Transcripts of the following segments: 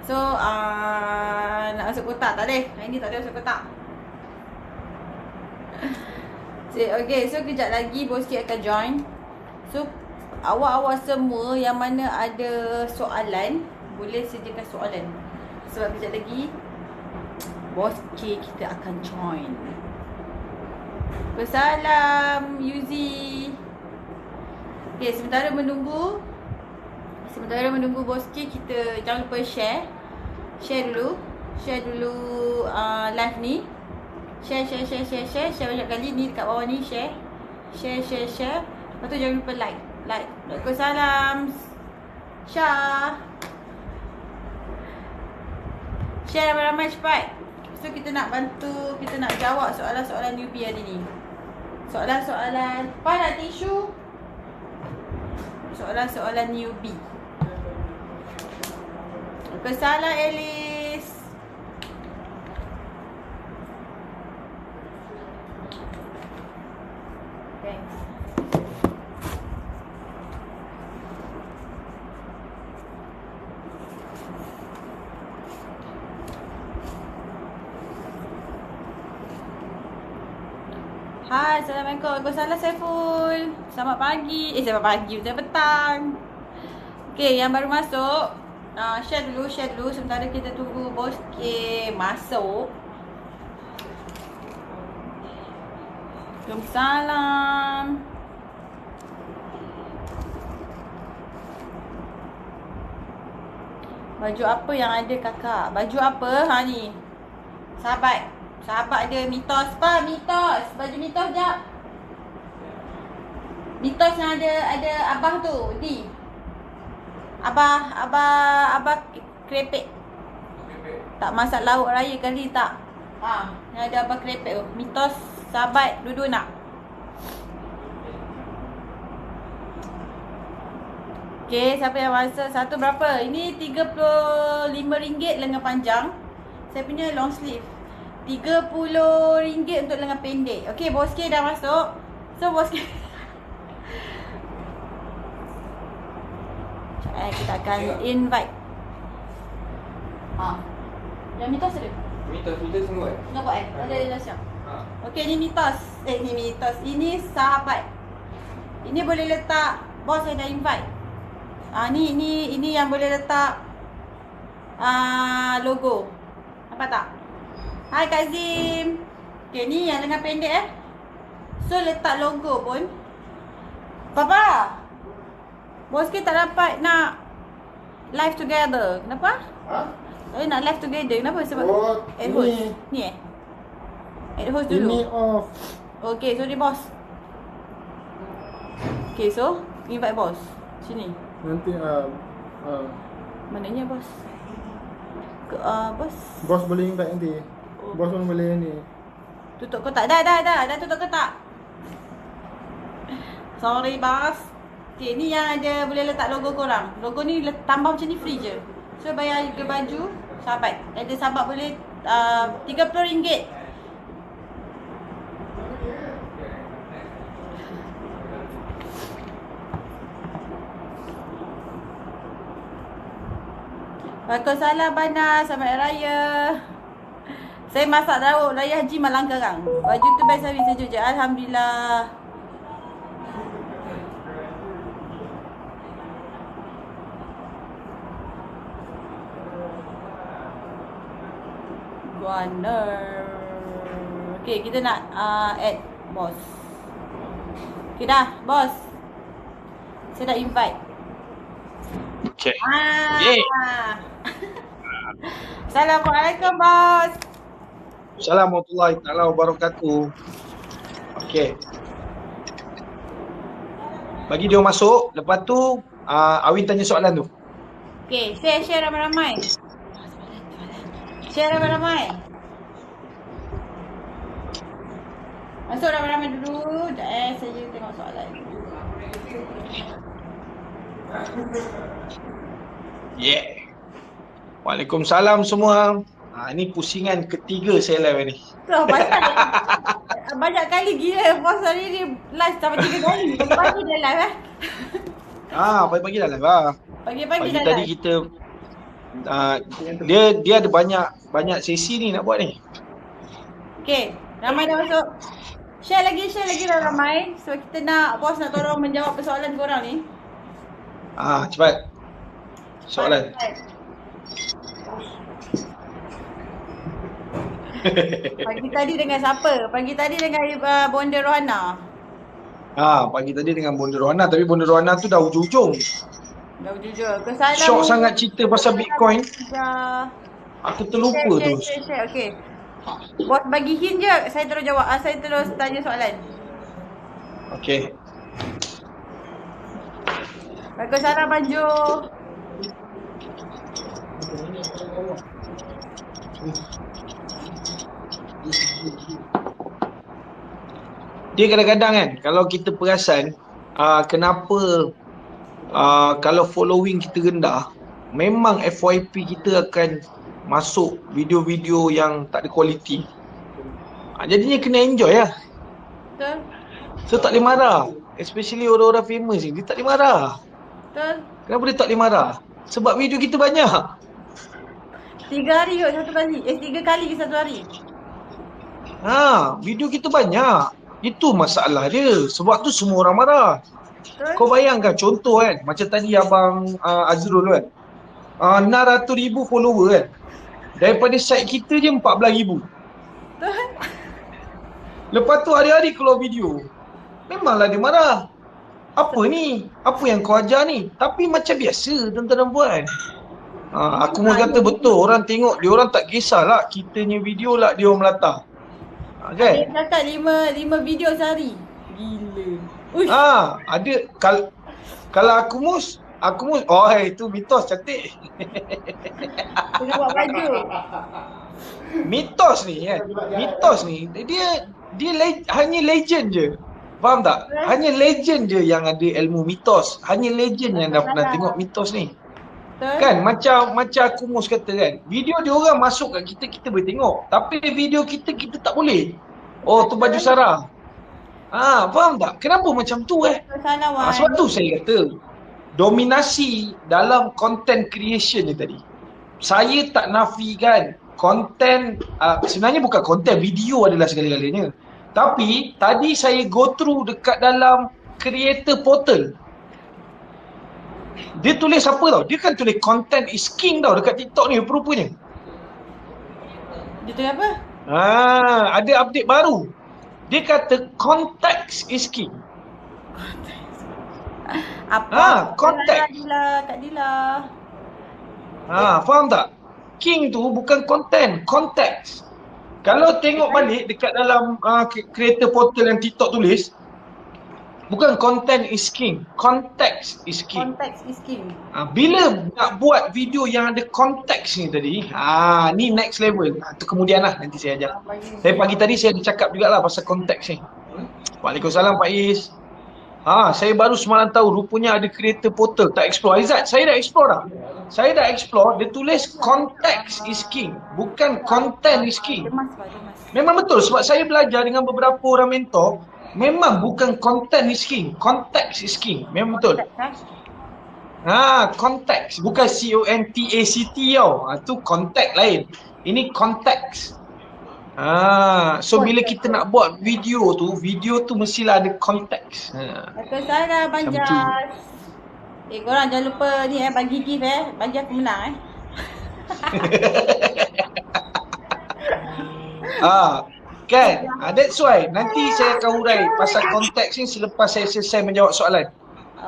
So nak masuk kotak tak boleh. Hari ni tak boleh masuk kotak. Okay, so kejap lagi Boski akan join. So awak-awak semua yang mana ada soalan, boleh sediakan soalan. Sebab kejap lagi Boski kita akan join. Bersalam Yuzi. Okay, sementara menunggu Boski, kita jangan lupa share dulu live ni. Share banyak kali ni dekat bawah ni. Share. Lepas tu jangan lupa like. Waalaikumsalam Syah. Share ramai-ramai cepat. So kita nak bantu, kita nak jawab soalan-soalan newbie hari ni. Soalan-soalan, nak tisu? Soalan-soalan newbie. Waalaikumsalam Alice. Thanks. Hai, Assalamualaikum. Waalaikumsalam Saiful. Selamat pagi. Selamat pagi, selamat petang. Okay, yang baru masuk, share dulu sementara kita tunggu Boski masuk. Waalaikumsalam. Baju apa yang ada kakak? Baju apa? Ni. Sahabat dia mitos. Baju mitos jap. Mitos yang ada abah tu, di. Abah krepek. Tak masak lauk raya kali tak. Yang ada abah krepek tu. Mitos sahabat dua-dua nak. Okay, siapa yang masuk? Satu berapa? Ini RM35 lengan panjang. Saya punya long sleeve. RM30 untuk lengan pendek. Okay, Boski dah masuk. So Boski kita akan invite. Yang mitos ada? Mitos semua Nampak ada siap. Okay, ni mitos. Ini sahabat. Ini boleh letak. Bos saya dah invite. Ini yang boleh letak logo. Nampak tak? Hai Kazim. Okay, ni yang lengan pendek So letak logo pun. Papa, Boski tak dapat nak live together. Kenapa? Saya nak live together. Kenapa? Sebab add host. Ni add host dulu. Ini off. Okay, so dia bos. Okay, so invite bos. Sini. Nanti Mananya bos? Bos. bos boleh invite nanti. Bos pun boleh ni. Tutup kotak. Dah tutup kotak. Sorry bos. Okay, ni yang ada boleh letak logo korang. Logo ni tambah macam ni free je. So bayar harga baju sahabat. Ada sahabat boleh RM30. Waalaikumsalam Bana. Selamat Hari Raya. Saya masak lauk Raya Haji Malang Karang. Baju tu best habis sejuk je. Alhamdulillah. Warner. Okay, kita nak add bos. Okay dah, bos. Saya dah invite. Okay. Yeay. Assalamualaikum bos. Assalamualaikum warahmatullahi wabarakatuh. Okay. Bagi dia masuk. Lepas tu Awin tanya soalan tu. Okay, share ramai-ramai. Share ramai-ramai. Masuk ramai-ramai dulu. Sekejap saya tengok soalan. Yeah. Waalaikumsalam semua. Ini pusingan ketiga saya live ni. So, banyak kali gila bos hari ni live sampai 3 kali. Pagi dia live Pagi-pagi dah live lah. Pagi-pagi dah Tadi live. kita Dia ada banyak sesi ni nak buat ni. Okay, ramai dah masuk. Share lagi dah ramai. So kita nak, bos nak tolong menjawab persoalan korang ni. Cepat. Soalan. Pagi tadi dengan siapa? Pagi tadi dengan Bonda Rohana. Pagi tadi dengan Bonda Rohana, tapi Bonda Rohana tu dah ujung-ujung. Dah jujur. Kesalahan Syok sangat cerita pasal Bitcoin. Aku terlupa tu. Share. Okay. Bos bagi hint je, saya terus jawab. Saya terus tanya soalan. Okay. Waalaikumsalam Banjo. Dia kadang-kadang kan, kalau kita perasan kenapa kalau following kita rendah, memang FYP kita akan masuk video-video yang tak ada kualiti. Jadinya kena enjoy lah. Betul? So tak boleh marah. Especially orang-orang famous ni, dia tak boleh marah. Betul? Kenapa dia tak boleh marah? Sebab video kita banyak. 3 hari kot satu kali. 3 kali ke satu hari. Video kita banyak. Itu masalah dia. Sebab tu semua orang marah. Betul? Kau bayangkan contoh kan, macam tadi abang Azrul kan, 600,000 follower kan. Daripada site kita je 14,000. Betul? Lepas tu hari-hari keluar video. Memanglah dia marah. Apa ni? Apa yang kau ajar ni? Tapi macam biasa tuan-tuan dan puan. Aku mau kata betul, orang tengok, dia orang tak kisahlah kitanya video lah dia orang melatah. Kan? Dia cakap 5 video sehari. Gila. Uish. Ada kalau aku mus, itu mitos cantik. Kena buat baju. Mitos ni kan. Mitos ni dia hanya legend je. Faham tak? Hanya legend je yang ada ilmu mitos. Hanya legend yang dah pernah tengok mitos ni. Betul? Kan macam aku mus kata kan, video dia orang masuk kat kita boleh tengok, tapi video kita tak boleh. Oh tu baju Sarah. Faham tak? Kenapa macam tu Salah Wan. sebab tu saya kata dominasi dalam content creation ni tadi. Saya tak nafikan konten, sebenarnya bukan konten, video adalah segala-galanya. Tapi tadi saya go through dekat dalam creator portal. Dia tulis apa tau? Dia kan tulis content is king tau dekat TikTok ni rupanya. Dia tulis apa? Ada update baru. Dia kata context is king. Apa? Context. Kak Dila. Faham tak? King tu bukan content, context. Kalau tengok balik dekat dalam creator portal yang TikTok tulis, bukan content is king, context is king. Context is king. Bila nak buat video yang ada konteks ni tadi, ni next level. Itu kemudian lah nanti saya ajar. Saya pagi tadi saya ada cakap jugalah pasal konteks ni. Waalaikumsalam Pak Is. Saya baru semalam tahu rupanya ada creator portal tak explore. Aizat, saya dah explore dah. Saya dah explore, dia tulis context is king, bukan content is king. Demas. Memang betul sebab saya belajar dengan beberapa orang mentor, memang bukan content is king, context is king. Memang betul. Konteks, bukan CONTACT tau. Tu contact lain. Ini konteks. So bila kita nak buat video tu mestilah ada konteks. Waalaikumsalam Banjas. Korang jangan lupa ni bagi gift bagi aku menang Kan? That's why nanti saya akan urai pasal konteks ni selepas saya selesai menjawab soalan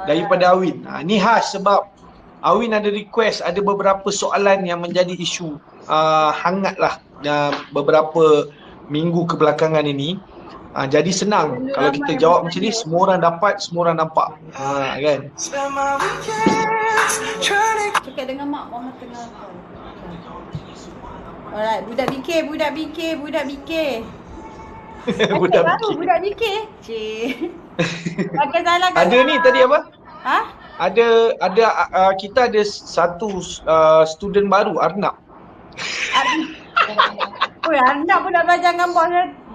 daripada Awin. Ni khas sebab Awin ada request ada beberapa soalan yang menjadi isu hangat lah beberapa minggu kebelakangan ini. Jadi senang kalau kita jawab macam ni, semua orang dapat, semua orang nampak. Kan? Cakap dengan mak Muhammad tengah call. Alright, budak BK. Budak Baru BK. budak BK. Pakai salah kan? Ada ni tadi apa? Ada Kita ada satu student baru, Arnab. Arnab pun nak belajar dengan bos.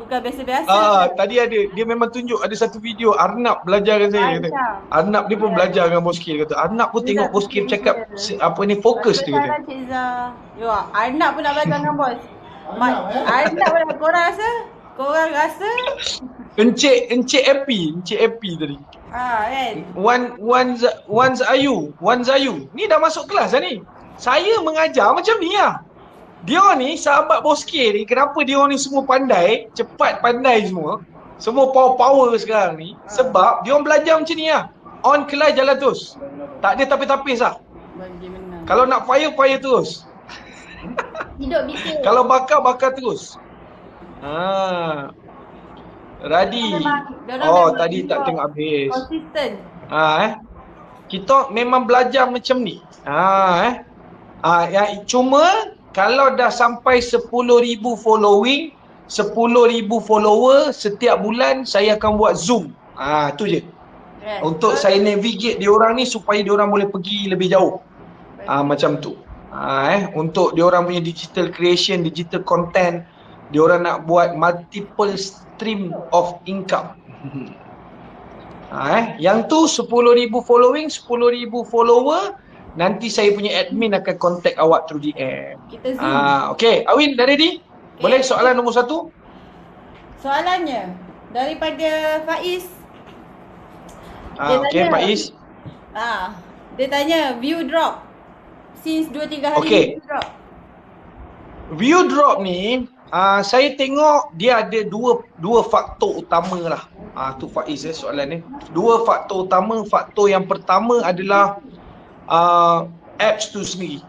Bukan biasa-biasa. Tadi dia memang tunjuk ada satu video Arnab belajar dengan saya kata. Arnab dia pun belajar dengan Boski, dia kata. Arnab pun tengok Boski bercakap apa ni fokus dia kata. Cik Zah. Yo, Arnab pun nak belajar dengan bos. Arnab pun korang rasa? Encik Epi tadi. Kan. Wan Zayu. Ni dah masuk kelas dah ni. Saya mengajar macam ni lah. Dia ni sahabat Boski ni, kenapa dia ni semua pandai, cepat pandai semua. Semua power sekarang ni sebab dia orang belajar macam ni lah. On kelas jalan terus. Tak ada tapis-tapis lah. Bagi menang. Kalau nak fire terus. Hidup bikin. Kalau bakar terus. Radi. Tadi tak tengok habis. Konsisten. Kita memang belajar macam ni. Cuma kalau dah sampai 10,000 following, 10,000 follower setiap bulan saya akan buat Zoom. Tu je. Untuk saya navigate diorang ni supaya diorang boleh pergi lebih jauh. Macam tu. Untuk diorang punya digital creation, digital content, diorang nak buat multiple stream of income. Yang tu 10,000 following, 10,000 follower, nanti saya punya admin akan contact awak through DM. Kita Zoom. Okay, Awin dah ready? Boleh soalan nombor 1? Soalannya daripada Faiz. Okay, Faiz. Dia tanya view drop since 2-3 hari Okay. view drop. View drop ni saya tengok dia ada dua faktor utama lah. Tu Faiz soalan ni. Dua faktor utama. Faktor yang pertama adalah apps tu sendiri.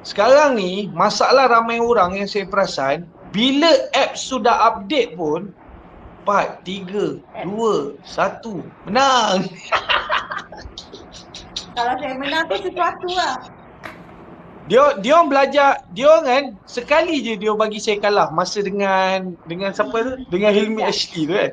Sekarang ni masalah ramai orang yang saya perasan, bila apps sudah update pun 4, 3, 2, 1 menang. Kalau saya menang tu sesuatu lah. Dia orang belajar, dia orang kan sekali je dia bagi saya kalah masa dengan siapa tu? Dengan Hilmi Ashley tu kan.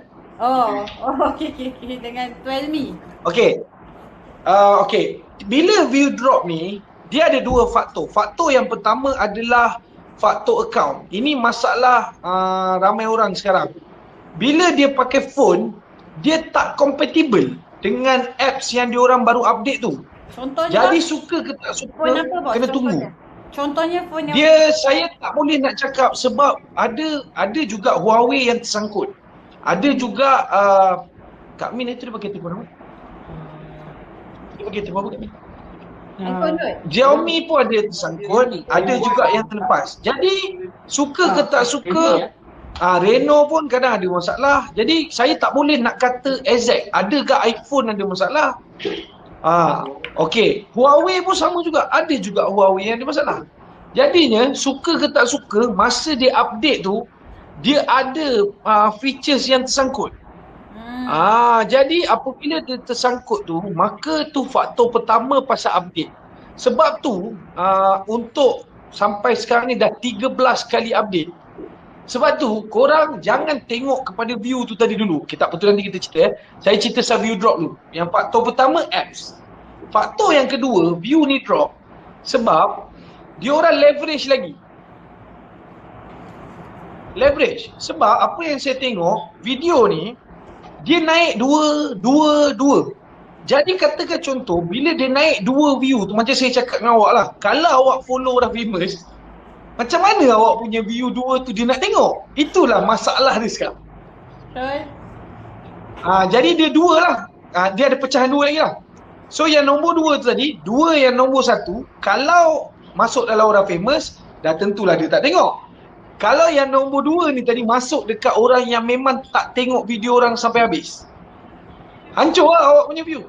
Okay. Dengan 12Me. Okay. Bila view drop ni, dia ada dua faktor. Faktor yang pertama adalah faktor account. Ini masalah ramai orang sekarang. Bila dia pakai phone, dia tak compatible dengan apps yang diorang baru update tu. Contohnya jadi suka ke tak suka, kena tunggu. Contohnya phone yang Saya tak boleh nak cakap sebab ada juga Huawei yang tersangkut. Ada juga Kak Min itu dia pakai telefon apa? Dia pakai telefon apa Kak Min? Xiaomi pun ada tersangkut, ada juga yang terlepas. Jadi suka ke tak suka, Reno pun kadang ada masalah. Jadi saya tak boleh nak kata exact ada ke iPhone ada masalah. Okey, Huawei pun sama juga. Ada juga Huawei yang ada masalah. Jadinya suka ke tak suka, masa dia update tu dia ada features yang tersangkut. Jadi apabila dia tersangkut tu, maka tu faktor pertama pasal update. Sebab tu untuk sampai sekarang ni dah 13 kali update. Sebab tu korang jangan tengok kepada view tu tadi dulu. Okay, tak betul, nanti kita cerita Saya cerita pasal view drop dulu. Yang faktor pertama apps. Faktor yang kedua view ni drop sebab dia orang leverage lagi. Leverage. Sebab apa yang saya tengok video ni dia naik dua. Jadi katakan contoh, bila dia naik 2 view tu, macam saya cakap dengan awak lah, kalau awak follow dah famous, macam mana awak punya view 2 tu dia nak tengok? Itulah masalah dia sekarang. Jadi dia 2 lah. Dia ada pecahan 2 lagi lah. So yang nombor 2 tu tadi, 2 yang nombor 1, kalau masuk dalam orang famous, dah tentulah dia tak tengok. Kalau yang nombor 2 ni tadi masuk dekat orang yang memang tak tengok video orang sampai habis, hancur lah awak punya view.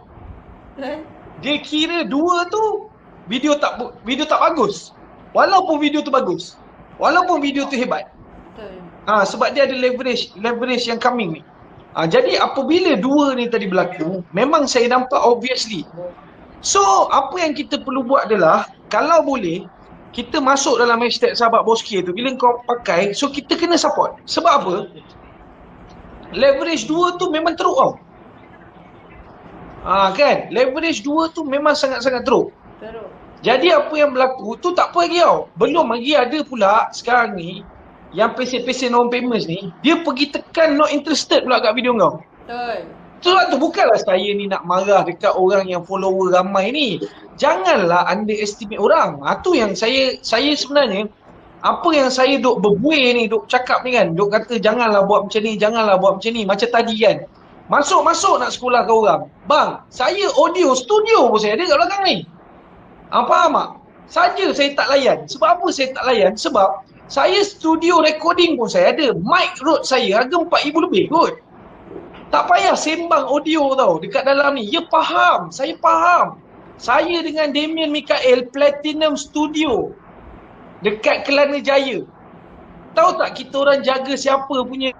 Dia kira 2 tu video tak bagus. Walaupun video tu bagus, walaupun video tu hebat. Sebab dia ada leverage yang coming ni. Jadi apabila 2 ni tadi berlaku, memang saya nampak obviously. So apa yang kita perlu buat adalah, kalau boleh kita masuk dalam hashtag sahabat Boski tu, bila kau pakai, so kita kena support. Sebab apa? Leverage 2 tu memang teruk tau. Kan? Leverage 2 tu memang sangat-sangat teruk. Jadi apa yang berlaku tu tak apa lagi tau. Belum lagi ada pula sekarang ni yang pesen-pesen orang famous ni, dia pergi tekan not interested pula kat video kau. Betul. Sebab tu bukanlah saya ni nak marah dekat orang yang follower ramai ni. Janganlah underestimate orang. Tu yang saya sebenarnya, apa yang saya duk berbuih ni, duk cakap ni kan, duk kata janganlah buat macam ni, janganlah buat macam ni. Macam tadi kan, masuk nak sekolah ke orang. Bang, saya audio studio pun saya ada kat belakang ni. Faham tak? Saja saya tak layan. Sebab apa saya tak layan? Sebab saya studio recording pun saya ada. Mic road saya harga 4,000 lebih kot. Tak payah sembang audio tau dekat dalam ni. Ya faham, saya faham. Saya dengan Damian Mikael Platinum Studio dekat Kelana Jaya. Tahu tak kita orang jaga siapa punya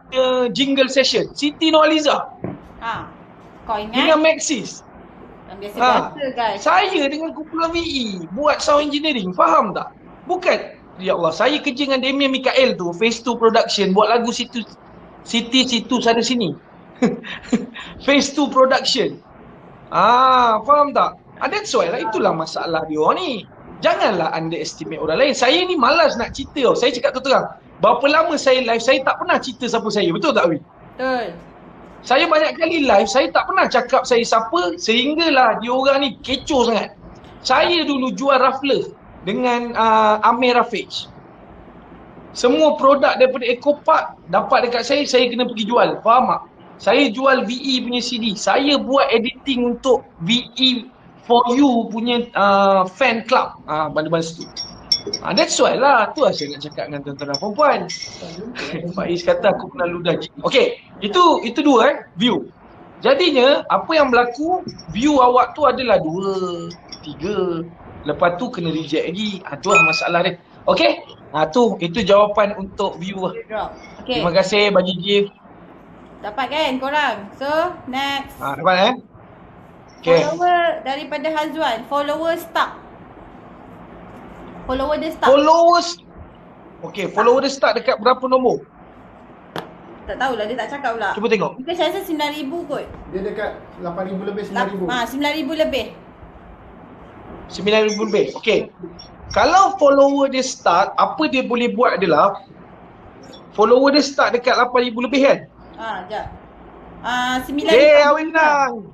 jingle session? Siti Nurhaliza. Kau ingat? Dengan Maxis. Yang biasa-biasa guys. Saya dengan kumpulan VE buat sound engineering. Faham tak? Bukan. Ya Allah, saya kerja dengan Damian Mikael tu, Phase 2 Production, buat lagu situ sana sini. Phase 2 Production. Faham tak? That's why lah, itulah masalah dia orang ni. Janganlah underestimate orang lain. Saya ni malas nak cerita tau. Saya cakap terang. Berapa lama saya live, saya tak pernah cerita siapa saya. Betul tak, Wi? Betul. Saya banyak kali live, saya tak pernah cakap saya siapa, sehinggalah dia orang ni kecoh sangat. Saya dulu jual Ruffler dengan Amir Rafiq. Semua produk daripada Ecopark dapat dekat saya kena pergi jual. Faham tak? Saya jual VE punya CD. Saya buat editing untuk VE for you punya fan club. Benda-benda situ. That's why lah. Tu lah saya nak cakap dengan tuan-tuan dan perempuan. Faiz kata aku kenal ludah. Okay. Itu dua view. Jadinya apa yang berlaku, view awak tu adalah 2, 3. Lepas tu kena reject lagi. Tu lah masalah dia. Okay. Itu jawapan untuk view lah. Okay. Terima kasih bagi gift. Dapat kan korang? So, next. Dapat Okay. Follower daripada Hazwan. Follower stuck. Follower dia stuck. Follower dia start dekat berapa nombor? Tak tahulah, dia tak cakap pula. Cuba tengok. Mungkin saya rasa 9,000 kot. Dia dekat 8,000 lebih 9,000. 9,000 lebih. 9,000 lebih. Okay. Kalau follower dia start, apa dia boleh buat adalah, follower dia start dekat 8,000 lebih kan? Sekejap. 9,000. Awin menang.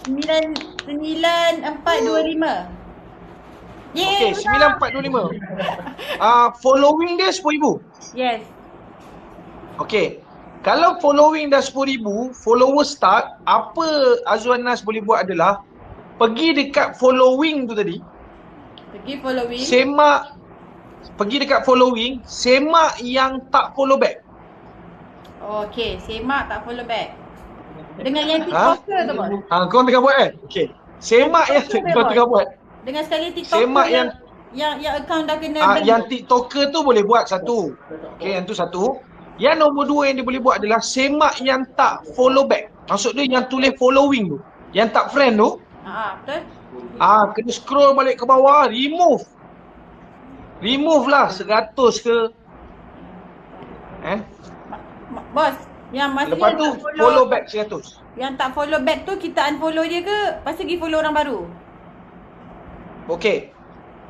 9425. Okay, 9425. Following dia 10,000. Yes. Okay. Kalau following dah 10,000, follower start, apa Azwan Nas boleh buat adalah, pergi dekat following tu tadi. Pergi following. Pergi dekat following, semak yang tak follow back. Okay, semak tak follow back. Dengan yang TikToker tu bos. Korang tengah buat kan? Okay. Semak yang korang tengah buat. Dengan sekali TikToker Semak yang account dah kena yang TikToker tu boleh buat satu. Okay, yang tu satu. Yang nombor 2 yang dia boleh buat adalah semak yang tak follow back. Maksud dia yang tulis following tu. Yang tak friend tu. Betul. Kena scroll balik ke bawah, remove. Remove lah 100 ke. Bos, yang masih Lepas tu follow back 100. Yang tak follow back tu kita unfollow dia ke? Lepas tu pergi follow orang baru? Okay.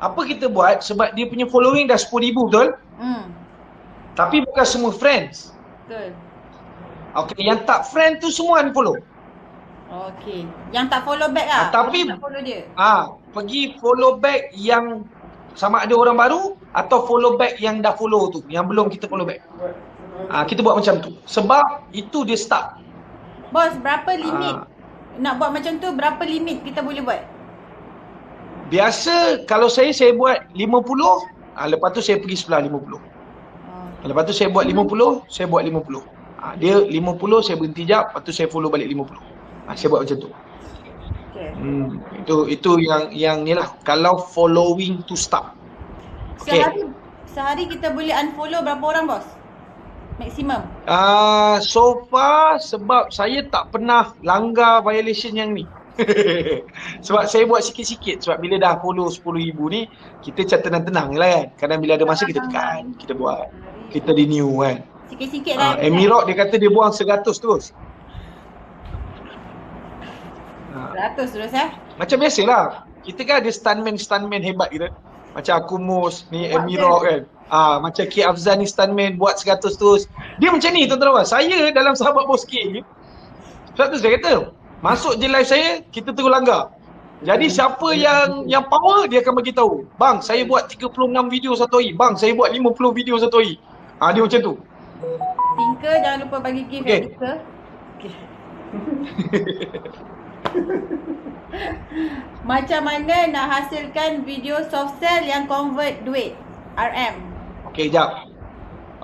Apa kita buat, sebab dia punya following dah 10,000 betul? Tapi bukan semua friends. Betul. Okay, yang tak friend tu semua unfollow. Okay. Yang tak follow back lah. Tapi tak follow dia. Pergi follow back yang sama ada orang baru atau follow back yang dah follow tu, yang belum kita follow back. Kita buat macam tu. Sebab itu dia start. Bos, berapa limit? Nak buat macam tu, berapa limit kita boleh buat? Biasa kalau saya buat 50, lepas tu saya pergi sebelah 50. Lepas tu saya buat 50, saya buat 50. Dia 50, saya berhenti jap, lepas tu saya follow balik 50. Saya buat macam tu. Okay. Itu yang ni lah. Kalau following to start. Okay. Sehari kita boleh unfollow berapa orang bos? Maksimum? So far sebab saya tak pernah langgar violation yang ni. Sebab saya buat sikit-sikit. Sebab bila dah follow 10,000 ni, kita macam tenang-tenang je lah kan. Kadang bila ada masa kita tekan, kita buat, kita renew kan. Sikit-sikit lah. Emirok dia kata dia buang 100 terus. 100 terus Macam biasalah. Kita kan ada stuntman hebat kita. Macam Akumus, ni Emirok kan. Macam K Afzal ni stuntman buat 100 terus. Dia macam ni tuan-tuan. Saya dalam sahabat bos K ni, sebab tu saya kata, masuk je live saya, kita terus langgar. Jadi siapa yang power, dia akan bagi tahu. Bang, saya buat 36 video satu hari. Bang, saya buat 50 video satu hari. Dia macam tu. Tinker, jangan lupa bagi gift Okay. Tinker. Okay. Macam mana nak hasilkan video soft sell yang convert duit? RM. Okey, jap.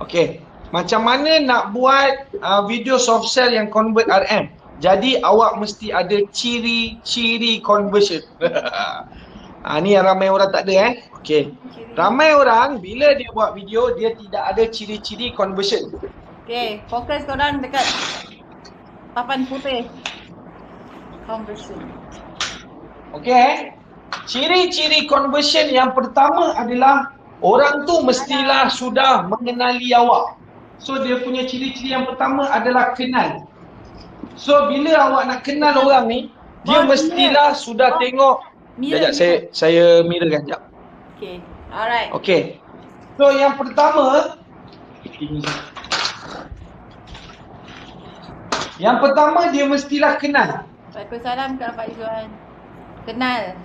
Okey. Macam mana nak buat video soft sell yang convert RM? Jadi awak mesti ada ciri-ciri conversion. Ni yang ramai orang tak ada Okey. Ramai orang bila dia buat video dia tidak ada ciri-ciri conversion. Okay, fokus korang dekat papan putih. Conversion. Okey. Ciri-ciri conversion yang pertama adalah orang tu mestilah sudah mengenali awak. So dia punya ciri-ciri yang pertama adalah kenal. So bila awak nak kenal orang ni, dia mestilah sudah tengok. Sekejap saya mirrorkan sekejap. Okay, alright. Okey. So yang pertama, dia mestilah kenal. Waalaikumsalam Kak Pak Izzuan. Kenal.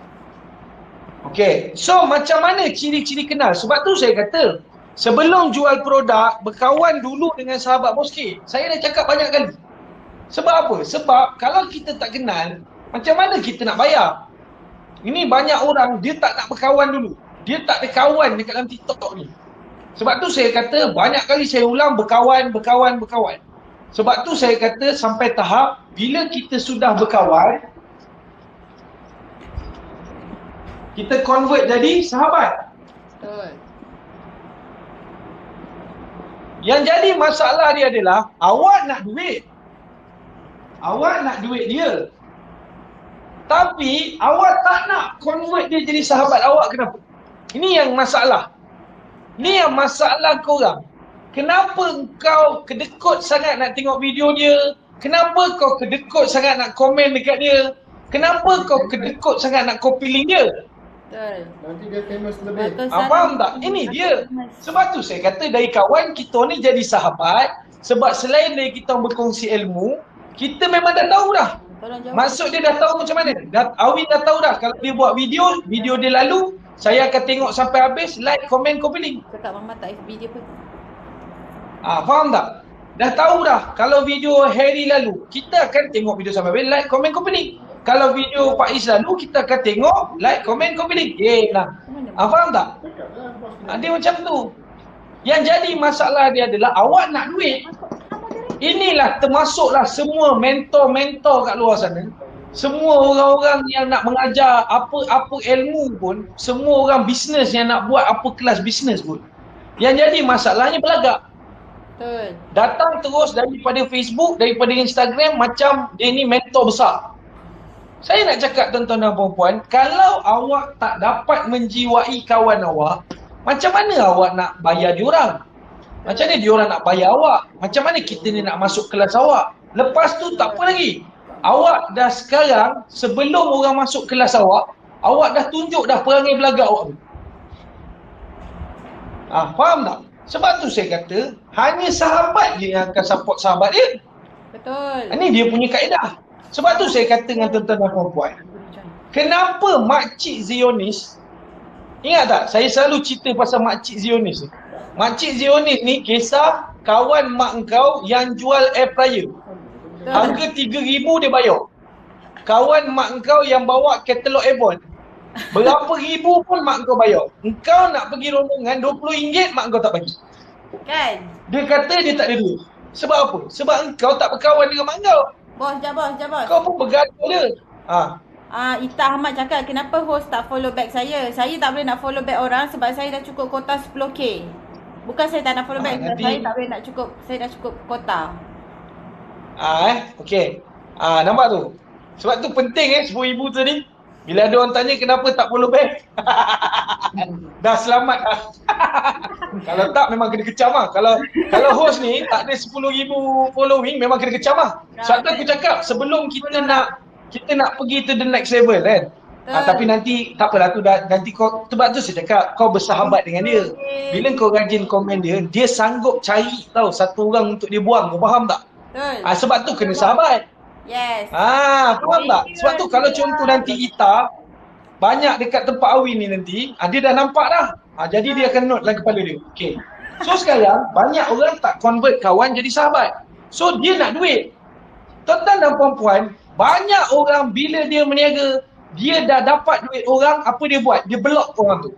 Okey. So macam mana ciri-ciri kenal? Sebab tu saya kata, sebelum jual produk, berkawan dulu dengan sahabat bos K. Saya dah cakap banyak kali. Sebab apa? Sebab kalau kita tak kenal, macam mana kita nak bayar? Ini banyak orang, dia tak nak berkawan dulu. Dia tak ada kawan dekat dalam TikTok ni. Sebab tu saya kata, banyak kali saya ulang berkawan. Sebab tu saya kata sampai tahap, bila kita sudah berkawan, kita convert jadi sahabat. Betul. Yang jadi masalah dia adalah, awak nak duit. Awak nak duit dia. Tapi awak tak nak convert dia jadi sahabat awak. Kenapa? Ini yang masalah. Ini yang masalah korang. Kenapa kau kedekut sangat nak tengok video dia? Kenapa kau kedekut sangat nak komen dekat dia? Kenapa kau kedekut sangat nak copy link dia? Betul. Nanti dia famous lebih. Faham tak? Ini dia. Sebab tu saya kata dari kawan kita ni jadi sahabat. Sebab selain dari kita berkongsi ilmu, kita memang dah tahu dah. Maksud dia dah tahu macam mana. Awin dah tahu dah. Kalau dia buat video dia lalu, saya akan tengok sampai habis, like, komen, copy link. Cakap Mama tak FB dia pun. Faham tak? Dah tahu dah. Kalau video Harry lalu, kita akan tengok video sampai habis, like, komen, copy link. Kalau video Pak Is lalu, kita akan tengok, like, komen, copy link. Faham tak? Dia macam tu. Yang jadi masalah dia adalah awak nak duit. Inilah termasuklah semua mentor-mentor kat luar sana. Semua orang-orang yang nak mengajar apa ilmu pun, semua orang bisnes yang nak buat apa kelas bisnes pun. Yang jadi masalahnya belagak. Betul. Datang terus daripada Facebook, daripada Instagram macam dia ni mentor besar. Saya nak cakap tuan-tuan dan puan-puan, kalau awak tak dapat menjiwai kawan awak, macam mana awak nak bayar diorang? Macam mana diorang nak bayar awak? Macam mana kita ni nak masuk kelas awak? Lepas tu tak apa lagi. Awak dah sekarang, sebelum orang masuk kelas awak dah tunjuk dah perangai belagak awak tu. Faham tak? Sebab tu saya kata, hanya sahabat je yang akan support sahabat dia. Betul. Ini dia punya kaedah. Sebab tu saya kata dengan tuan-tuan dan puan-puan, kenapa makcik Zionis, ingat tak? Saya selalu cerita pasal makcik Zionis ni. Makcik Zionis ni kisah kawan mak engkau yang jual air fryer. Harga 3,000 dia bayar. Kawan mak engkau yang bawa katalog Avon. Berapa ribu pun mak engkau bayar. Engkau nak pergi rombongan RM20 mak engkau tak bagi. Kan? Dia kata dia tak ada duit. Sebab apa? Sebab engkau tak berkawan dengan mak engkau. Bos. Kau pun bergaduh dia. Ita Ahmad cakap kenapa host tak follow back saya? Saya tak boleh nak follow back orang sebab saya dah cukup kota 10k. Bukan saya tak nak follow back, saya tak boleh nak cukup, saya dah cukup kota. Okey. Nampak tu? Sebab tu penting 10,000 tu ni. Bila ada orang tanya kenapa tak follow back, dah selamat dah. Kalau tak memang kena kecam lah. Kalau host ni tak ada 10,000 following, memang kena kecam lah. Sebab tu aku cakap sebelum kita nak pergi to the next level kan. Tapi nanti tak apalah tu nanti kau, sebab tu saya cakap kau bersahabat dengan dia. Bila kau rajin komen dia, dia sanggup cari tahu satu orang untuk dia buang. Kau faham tak? Betul. Sebab tu kena sahabat. Yes. Faham tak? Sebab tu kalau contoh nanti Ita banyak dekat tempat Awin ni nanti, dia dah nampak dah. Jadi dia akan note dalam kepala dia. Okay. So sekarang banyak orang tak convert kawan jadi sahabat. So dia nak duit. Tuan-tuan dan puan-puan, banyak orang bila dia meniaga, dia dah dapat duit orang, apa dia buat? Dia block orang tu.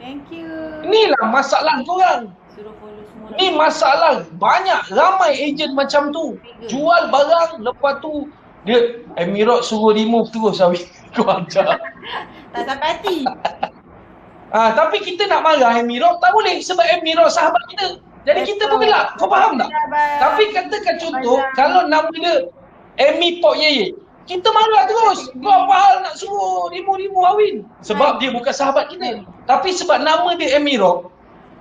Thank you. Inilah masalah korang. Suruh follow semua. Ni masalah. Banyak, ramai ejen macam tu. Jual barang, lepas tu dia Emirot suruh remove terus Awin. Kau ajar. Tak sampai hati. Tapi kita nak marah Emirot, tak boleh sebab Emirot sahabat kita. Jadi kita pun belak. Kau faham tak? Tapi katakan contoh, kalau nama dia Emi Pok Yeye, kita marah terus. Kau apa hal nak suruh rimu-rimu Awin? Sebab dia bukan sahabat kita. Tapi sebab nama dia Emirot,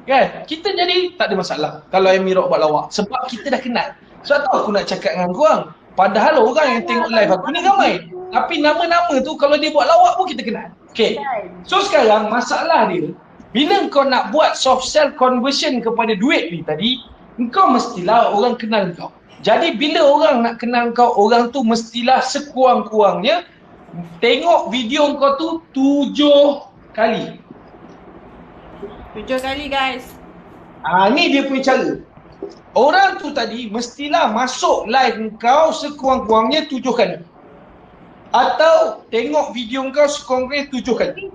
kan? Kita jadi tak ada masalah kalau Emirot buat lawak. Sebab kita dah kenal. Sebab tu aku nak cakap dengan korang. Padahal orang yang tengok live aku ni ramai. Tapi nama-nama tu kalau dia buat lawak pun kita kenal. Okay. So sekarang masalah dia, bila kau nak buat soft sell conversion kepada duit ni tadi, kau mestilah orang kenal kau. Jadi bila orang nak kenal kau, orang tu mestilah sekurang-kurangnya tengok video kau tu 7 kali. 7 kali guys. Ni dia punya cara. Orang tu tadi mestilah masuk live kau sekurang-kurangnya 7 kali. Atau tengok video kau sekurang-kurangnya 7 kali.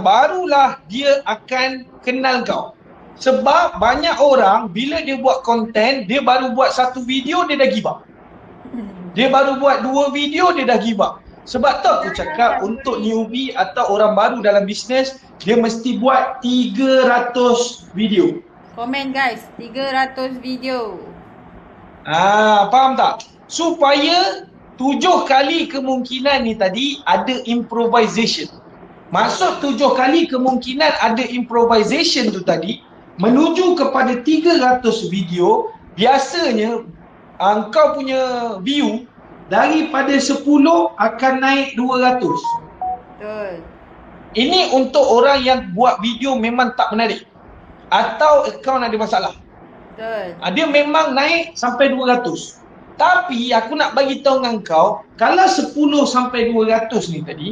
Barulah dia akan kenal kau. Sebab banyak orang bila dia buat konten, dia baru buat satu video dia dah give up. Dia baru buat 2 video dia dah give up. Sebab tu aku cakap untuk newbie atau orang baru dalam bisnes, dia mesti buat 300 video. Komen guys, 300 video. Faham tak? Supaya 7 kali kemungkinan ni tadi ada improvisation. Maksud 7 kali kemungkinan ada improvisation tu tadi menuju kepada 300 video, biasanya kau punya view daripada 10 akan naik 200. Betul. Ini untuk orang yang buat video memang tak menarik atau akaun ada masalah. Betul. Dia memang naik sampai 200. Tapi aku nak bagi tahu dengan kau, kalau 10 sampai 200 ni tadi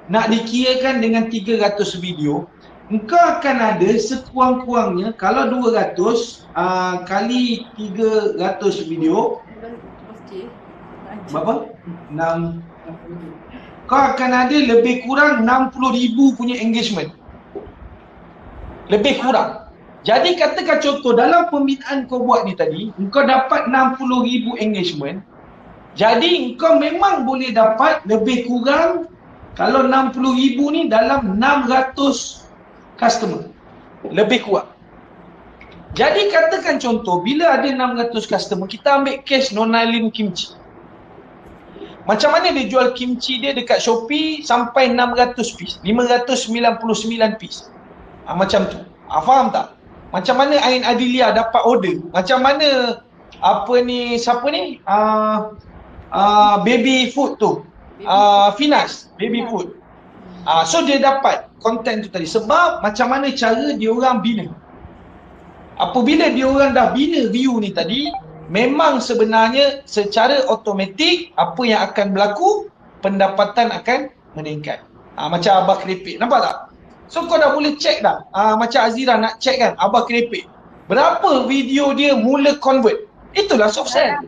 nak dikirakan dengan 300 video, engkau akan ada sekurang-kurangnya kalau 200 kali 300 video berapa? 6. Kau akan ada lebih kurang 60,000 punya engagement. Lebih kurang. Jadi katakan contoh dalam pembinaan kau buat ni tadi, engkau dapat 60,000 engagement. Jadi engkau memang boleh dapat lebih kurang kalau 60,000 ni dalam 600 customer. Lebih kurang. Jadi katakan contoh bila ada 600 customer, kita ambil case Nonalin Kimchi. Macam mana dia jual kimchi dia dekat Shopee sampai 600 piece, 599 piece. Macam tu. Faham tak? Macam mana Ain Adilia dapat order? Macam mana siapa ni? Baby food tu. Finas, baby food. So dia dapat konten tu tadi sebab macam mana cara dia orang bina. Apabila dia orang dah bina view ni tadi, memang sebenarnya secara automatik apa yang akan berlaku, pendapatan akan meningkat. Macam Abah Keripik, nampak tak? So kau dah boleh check dah. Macam Azira nak check kan, Abah Keripik. Berapa video dia mula convert? Itulah soft sell.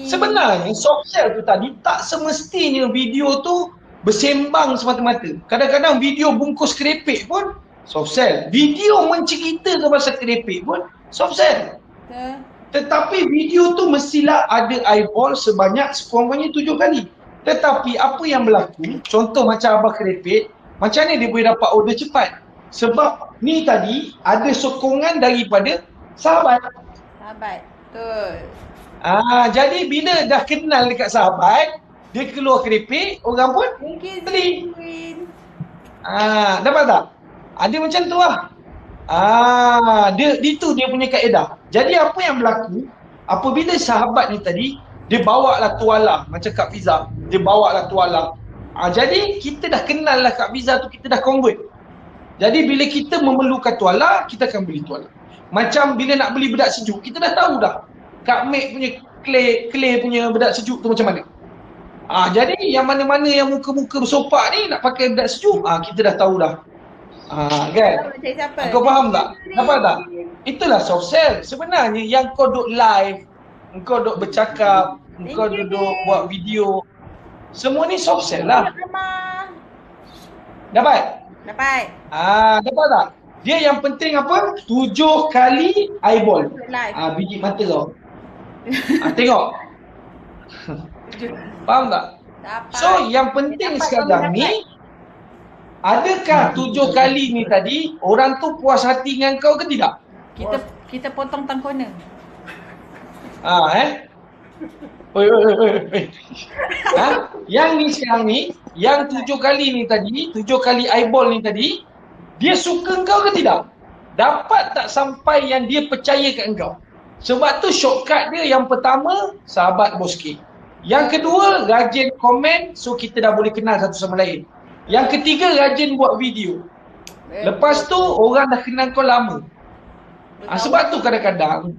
Sebenarnya soft sell tu tadi tak semestinya video tu bersembang semata-mata. Kadang-kadang video bungkus keripik pun soft sell. Video menceritakan pasal keripik pun soft sell. Tetapi video tu mestilah ada eyeball sebanyak sekurang-kurangnya 7 kali. Tetapi apa yang berlaku, contoh macam Abah Keripik, macam mana dia boleh dapat order cepat? Sebab ni tadi ada sokongan daripada sahabat. Sahabat, betul. Jadi bila dah kenal dekat sahabat, dia keluar keripik, orang pun beli. Dapat tak? Ada macam tu lah. Itu dia punya kaedah. Jadi apa yang berlaku, apabila sahabat ni tadi, dia bawa lah tuala, macam Kak Fiza, dia bawa lah tuala. Jadi kita dah kenal lah Kak Fiza tu, kita dah convert. Jadi bila kita memerlukan tuala, kita akan beli tuala. Macam bila nak beli bedak sejuk, kita dah tahu dah Kak Mek punya clay punya bedak sejuk tu macam mana. Jadi yang mana-mana yang muka-muka bersopak ni nak pakai bedak sejuk, kita dah tahu dah. Kan? Kau faham tak? Nampak tak? Itulah soft sell. Sebenarnya yang kau duk live, kau duk bercakap, kau duduk buat video, semua ni soft sell lah. Dapat? Dapat. Dapat tak? Dia yang penting apa? 7 kali eyeball. Biji mata kau. Tengok. Faham tak? Dapat. So yang penting sekarang ni, adakah 7 kali ni tadi orang tu puas hati dengan kau ke tidak? Kita potong tangkona. Oi. Yang ni sekarang ni, yang 7 kali ni tadi, 7 kali eyeball ni tadi, dia suka kau ke tidak? Dapat tak sampai yang dia percaya kat engkau? Sebab tu shortcut dia yang pertama, sahabat Boski. Yang kedua, rajin komen, so kita dah boleh kenal satu sama lain. Yang ketiga, rajin buat video. Lepas tu, orang dah kenal kau lama. Sebab tu kadang-kadang,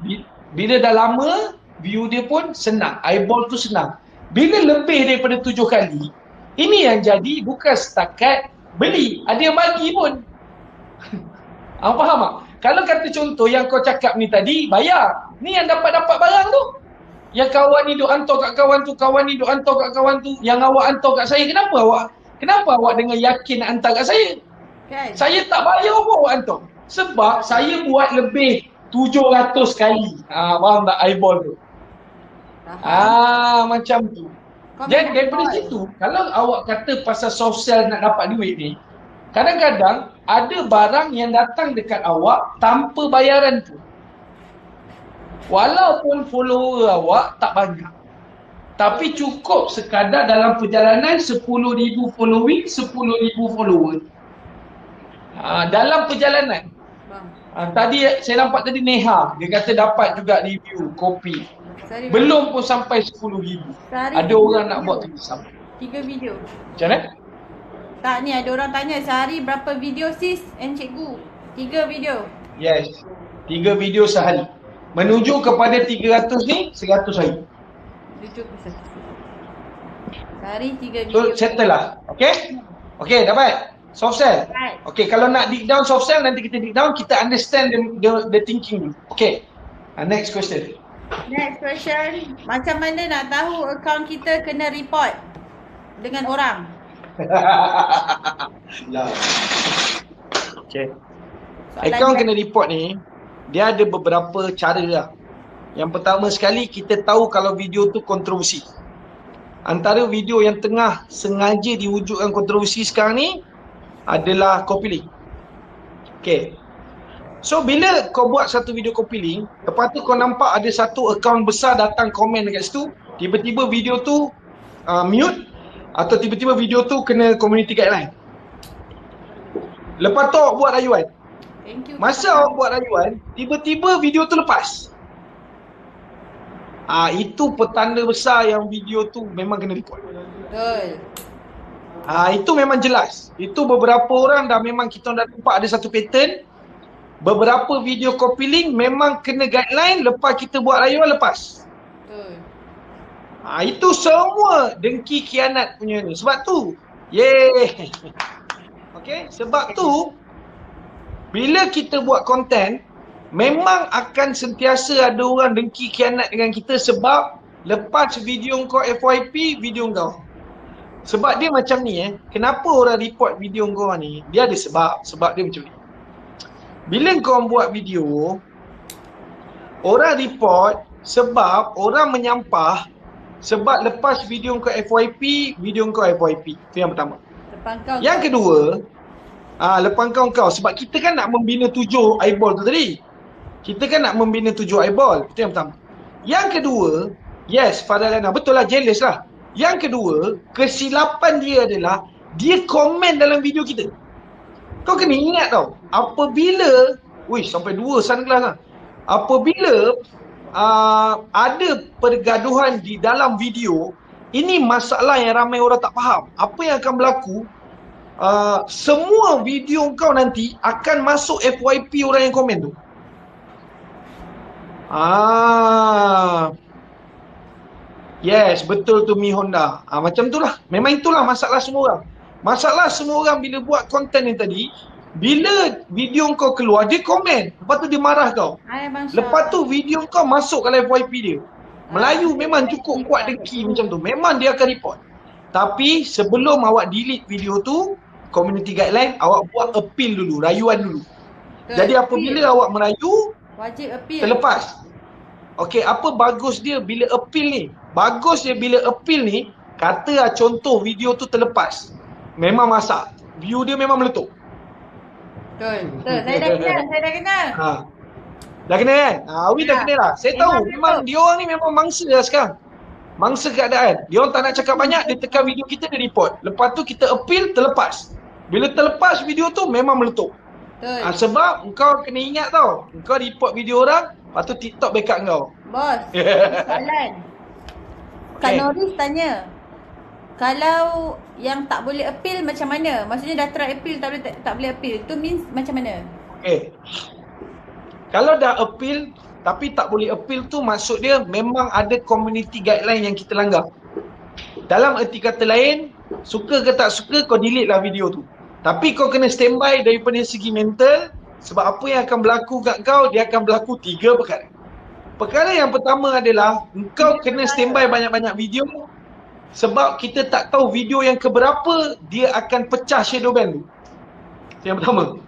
bila dah lama, view dia pun senang. Eyeball tu senang. Bila lebih daripada 7 kali, ini yang jadi bukan setakat beli. Ada yang bagi pun. Faham tak? Kalau kata contoh yang kau cakap ni tadi, bayar. Ni yang dapat-dapat barang tu. Yang kawan ni duk hantar kat kawan tu, kawan ni duk hantar kat kawan tu. Yang awak hantar kat saya, kenapa awak dengan yakin nak hantar kat saya? Kan? Saya tak bayar pun awak hantar. Sebab saya buat lebih 700 kali. Faham tak eyeball tu? Macam tu. Jadi daripada situ, kalau awak kata pasal soft sell nak dapat duit ni, kadang-kadang ada barang yang datang dekat awak tanpa bayaran tu. Walaupun follower awak tak banyak, tapi cukup sekadar dalam perjalanan 10,000 following, 10,000 follower. Dalam perjalanan. Tadi saya nampak tadi Neha, dia kata dapat juga review kopi. Belum pun sampai 10,000. Ada orang nak buat tulisan. 3 video. Macam mana? Tak, ni ada orang tanya sehari berapa video sis and cikgu? 3 video. Yes. 3 video sehari. Menuju kepada 300 ni 100 hari. Sehari 3 video. So settle lah. Okay? Okay, dapat? Soft sell? Right. Okay, kalau nak dig down soft sell, nanti kita dig down, kita understand the thinking. Okay. Next question. Next question. Macam mana nak tahu akaun kita kena report dengan orang? Okay. Akaun kena report ni, dia ada beberapa cara lah. Yang pertama sekali, kita tahu kalau video tu kontroversi. Antara video yang tengah sengaja diwujudkan kontroversi sekarang ni adalah copy link. Okay. So bila kau buat satu video copy link, lepas tu kau nampak ada satu akaun besar datang komen dekat situ, tiba-tiba video tu mute atau tiba-tiba video tu kena community guideline. Lepas tu awak buat rayuan. Masa awak buat rayuan, tiba-tiba video tu lepas. Itu petanda besar yang video tu memang kena report. Betul. Itu memang jelas. Itu beberapa orang dah memang kita dah nampak ada satu pattern. Beberapa video copy link memang kena guideline, lepas kita buat rayuan lepas. Betul. Itu semua dengki khianat punya ni. Sebab tu, okay, sebab tu bila kita buat konten, memang akan sentiasa ada orang dengki khianat dengan kita sebab lepas video kau FYP, video kau. Sebab dia macam ni kenapa orang report video kau ni? Dia ada sebab dia macam ni. Bila kau buat video, orang report sebab orang menyampah sebab lepas video kau FYP, video kau FYP. Itu yang pertama. Yang kedua, lepas kau sebab kita kan nak membina 7 eyeball tu tadi. Kita kan nak membina 7 eyeball. Itu yang pertama. Yang kedua, yes, Fadalana, betul lah, jealous lah. Yang kedua, kesilapan dia adalah dia komen dalam video kita. Kau kena ingat tau, apabila, sampai 2 sunglass lah. Apabila ada pergaduhan di dalam video, Ini masalah yang ramai orang tak faham. Apa yang akan berlaku, semua video kau nanti akan masuk FYP orang yang komen tu. Yes, betul tu Mi Honda. Macam itulah. Memang itulah masalah semua orang. Masalah semua orang bila buat konten ni tadi, bila video kau keluar, dia komen. Lepas tu dia marah kau. Lepas tu video kau masuk kalau FYP dia. Melayu memang cukup kuat dengki macam tu. Memang dia akan report. Tapi sebelum awak delete video tu, community guideline, awak buat appeal dulu, rayuan dulu. Jadi apabila awak merayu, wajib appeal. Terlepas. Okey, apa bagus dia bila appeal ni? Bagus dia bila appeal ni, kata contoh video tu terlepas. Memang masak. View dia memang meletup. Betul. Saya dah kenal. Dah kena kan? Awi dah kena lah. Saya tahu memang dia orang ni memang mangsa lah sekarang. Mangsa keadaan. Dia orang tak nak cakap banyak, dia tekan video kita, dia report. Lepas tu kita appeal, terlepas. Bila terlepas video tu memang meletup. Sebab engkau kena ingat tau, engkau report video orang, lepas tu TikTok backup kau. Bos, soalan. Kak Noris tanya, kalau yang tak boleh appeal macam mana? Maksudnya dah try appeal tak boleh appeal. Tu means macam mana? Okay. Kalau dah appeal tapi tak boleh appeal tu maksud dia memang ada community guideline yang kita langgar. Dalam erti kata lain, suka ke tak suka kau delete lah video tu. Tapi kau kena standby daripada segi mental, sebab apa yang akan berlaku kat kau, dia akan berlaku 3 perkara. Perkara yang pertama adalah engkau kena standby banyak-banyak video, sebab kita tak tahu video yang keberapa dia akan pecah shadow ban tu. Yang pertama.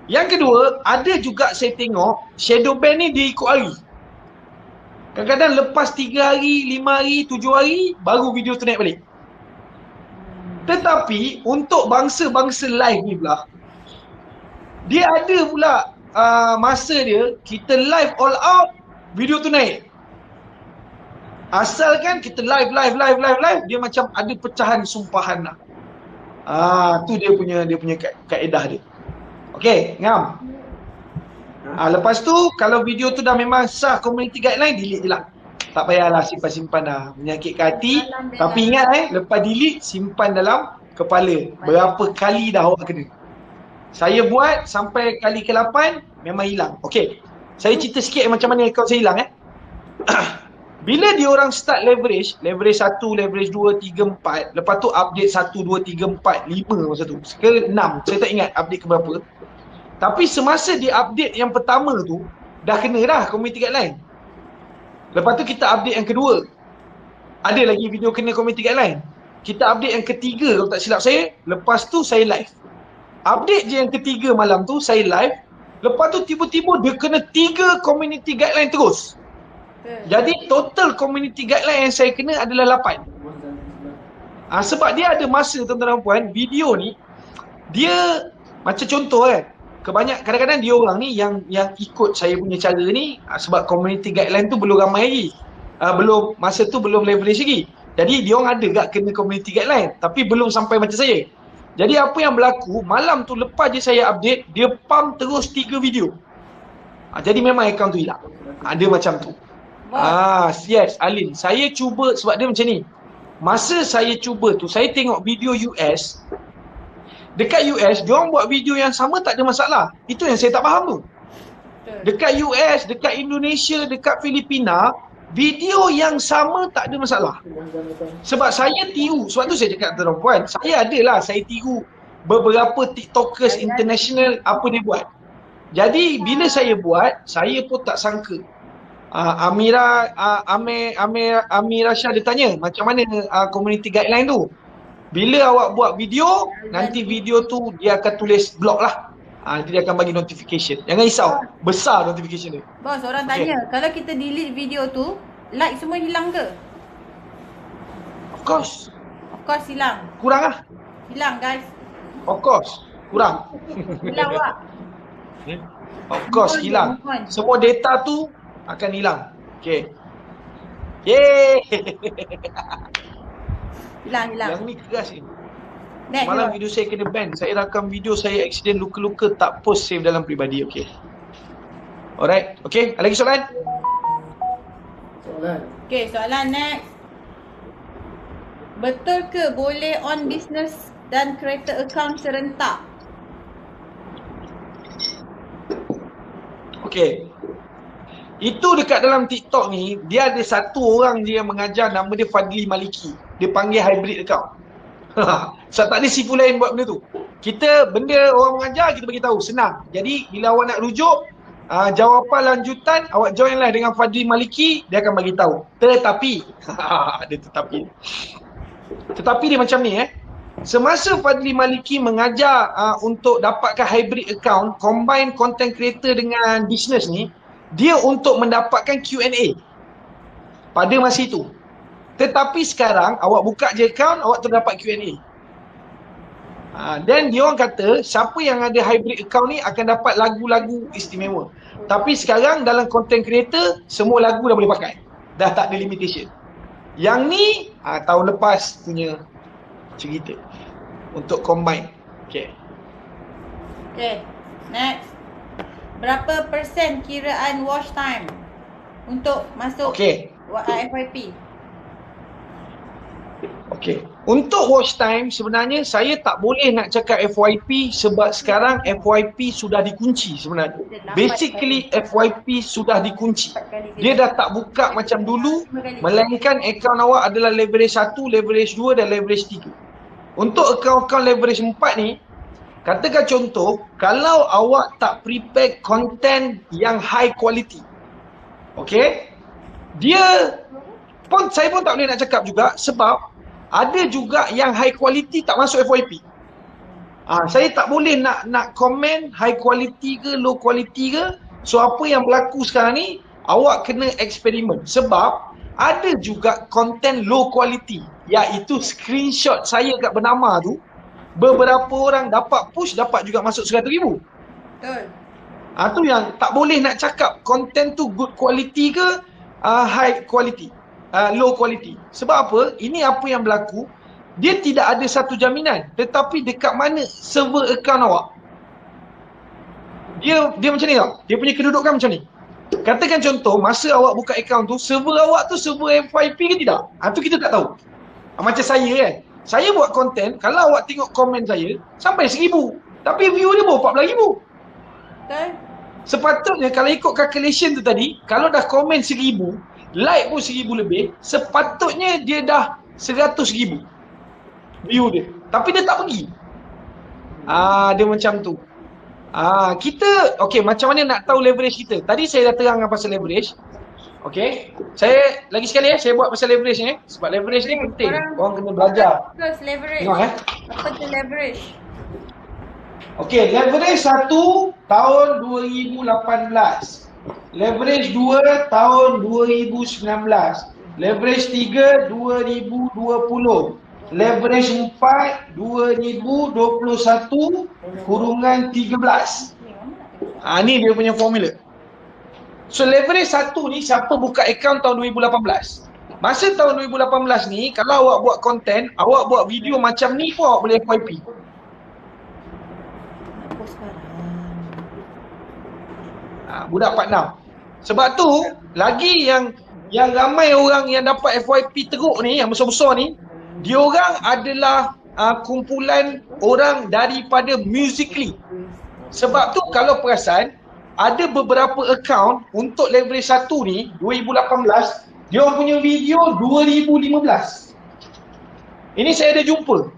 Yang kedua, ada juga saya tengok shadow ban ni dia ikut hari. Kadang-kadang lepas 3 hari, 5 hari, 7 hari baru video tu naik balik. Tetapi untuk bangsa-bangsa live ni pula, dia ada pula masa dia, kita live all out, video tu naik. Asalkan kita live, dia macam ada pecahan sumpahan lah. Tu dia punya kaedah dia. Okey, ngam. Lepas tu, kalau video tu dah memang sah community guideline, delete je lah. Tak payahlah simpan-simpan dah, menyakitkan hati. Tapi ingat lepas delete, simpan dalam kepala. Berapa kali dah awak kena. Saya buat sampai kali ke-8, memang hilang. Okey, saya cerita sikit macam mana akaun saya hilang Bila diorang start leverage 1, leverage 2, 3, 4. Lepas tu update 1, 2, 3, 4, 5 masa tu. Ke 6, saya tak ingat update ke berapa. Tapi semasa di update yang pertama tu, dah kena dah community guideline. Lepas tu kita update yang kedua. Ada lagi video kena community guideline. Kita update yang ketiga kalau tak silap saya. Lepas tu saya live. Update je yang ketiga malam tu, saya live. Lepas tu tiba-tiba dia kena 3 community guideline terus. Jadi total community guideline yang saya kena adalah 8. Sebab dia ada masa tuan-tuan dan puan, video ni dia macam contoh kadang-kadang dia orang ni yang ikut saya punya cara ni sebab community guideline tu belum ramai lagi. Masa tu belum leverage lagi. Jadi dia orang ada gak kena community guideline tapi belum sampai macam saya. Jadi apa yang berlaku, malam tu lepas je saya update, dia pump terus 3 video. Jadi memang akaun tu hilang. Dia macam tu. Yes, Alin. Saya cuba sebab dia macam ni. Masa saya cuba tu, saya tengok video US. Dekat US, diorang buat video yang sama tak ada masalah. Itu yang saya tak faham tu. Dekat US, dekat Indonesia, dekat Filipina, video yang sama tak ada masalah. Sebab saya tiru, sebab tu saya cakap kepada puan, saya tiru beberapa TikTokers international apa dia buat. Jadi bila saya buat, saya pun tak sangka. Amira Shah dia tanya macam mana community guideline tu. Bila awak buat video, nanti video tu dia akan tulis blog lah. Nanti dia akan bagi notification. Jangan risau, besar notification dia. Bos, orang tanya, kalau kita delete video tu, like semua hilang ke? Of course. Of course hilang. Kurang lah. Hilang guys. Of course, kurang. Hilang Wak. Of course hilang. Semua data tu akan hilang. Okay. Yeay. Hilang. Yang ni keras ni. Next, malam video saya kena ban. Saya rakam video saya accident luka-luka tak post save dalam peribadi. Okay. Alright. Okay. Ada lagi soalan? Soalan. Okay, soalan next. Betul ke boleh on business dan creator account serentak? Okey. Itu dekat dalam TikTok ni, dia ada satu orang je yang mengajar, nama dia Fadli Maliki. Dia panggil hybrid account. Sebab tak ada sifu lain buat benda tu. Kita benda orang mengajar, kita bagi tahu senang. Jadi bila awak nak rujuk, jawapan lanjutan awak join lah dengan Fadli Maliki, dia akan bagi tahu. Tetapi ada tetapi dia macam ni semasa Fadli Maliki mengajar untuk dapatkan hybrid account, combine content creator dengan business ni, dia untuk mendapatkan Q&A pada masa itu. Tetapi sekarang awak buka je account, awak terdapat Q&A. Dan dia orang kata siapa yang ada hybrid account ni akan dapat lagu-lagu istimewa. Tapi sekarang dalam content creator semua lagu dah boleh pakai. Dah tak ada limitation. Yang ni tahun lepas punya cerita untuk combine. Okay, next. Berapa persen kiraan watch time untuk masuk FYP? Okey. Untuk watch time sebenarnya saya tak boleh nak cakap FYP sebab sekarang FYP sudah dikunci sebenarnya. Basically FYP sudah dikunci. Dia dah tak buka macam dulu, melainkan akaun awak adalah leverage 1, leverage 2 dan leverage 3. Untuk akaun-akaun leverage 4 ni, katakan contoh, kalau awak tak prepare content yang high quality, okey, saya pun tak boleh nak cakap juga sebab ada juga yang high quality tak masuk FYP. Saya tak boleh nak komen high quality ke low quality ke. So apa yang berlaku sekarang ni, awak kena eksperimen sebab ada juga content low quality, iaitu screenshot saya kat bernama tu, beberapa orang dapat push, dapat juga masuk 100,000. Betul. Tu yang tak boleh nak cakap content tu good quality ke high quality, low quality. Sebab apa? Ini apa yang berlaku, dia tidak ada satu jaminan. Tetapi dekat mana server account awak, dia macam ni tau. Dia punya kedudukan macam ni. Katakan contoh, masa awak buka account tu, server awak tu server FYP ke tidak? Tu kita tak tahu. Macam saya kan, saya buat konten, kalau awak tengok komen saya sampai 1,000, tapi view dia baru 14,000. Betul. Sepatutnya kalau ikut calculation tu tadi, kalau dah komen 1,000, like pun 1,000 lebih, sepatutnya dia dah 100,000 view dia. Tapi dia tak pergi. Dia macam tu. Kita, okey, macam mana nak tahu leverage kita? Tadi saya dah terangkan pasal leverage. Okey, saya lagi sekali saya buat pasal leverage ni sebab leverage ni penting. Orang kena belajar. Terus leverage. Tengok Apa tu leverage? Okey, leverage 1 tahun 2018. Leverage 2 tahun 2019. Leverage 3 2020. Leverage 4 2021 kurungan 13. Ni dia punya formula. So leverage 1 ni siapa buka account tahun 2018. Masa tahun 2018 ni, kalau awak buat konten, awak buat video macam ni pun awak boleh FYP. Budak 46. Sebab tu lagi yang ramai orang yang dapat FYP teruk ni, yang besar-besar ni, diorang adalah kumpulan orang daripada Musical.ly. Sebab tu kalau perasan, ada beberapa account untuk leverage 1 ni 2018, diorang punya video 2015. Ini saya ada jumpa.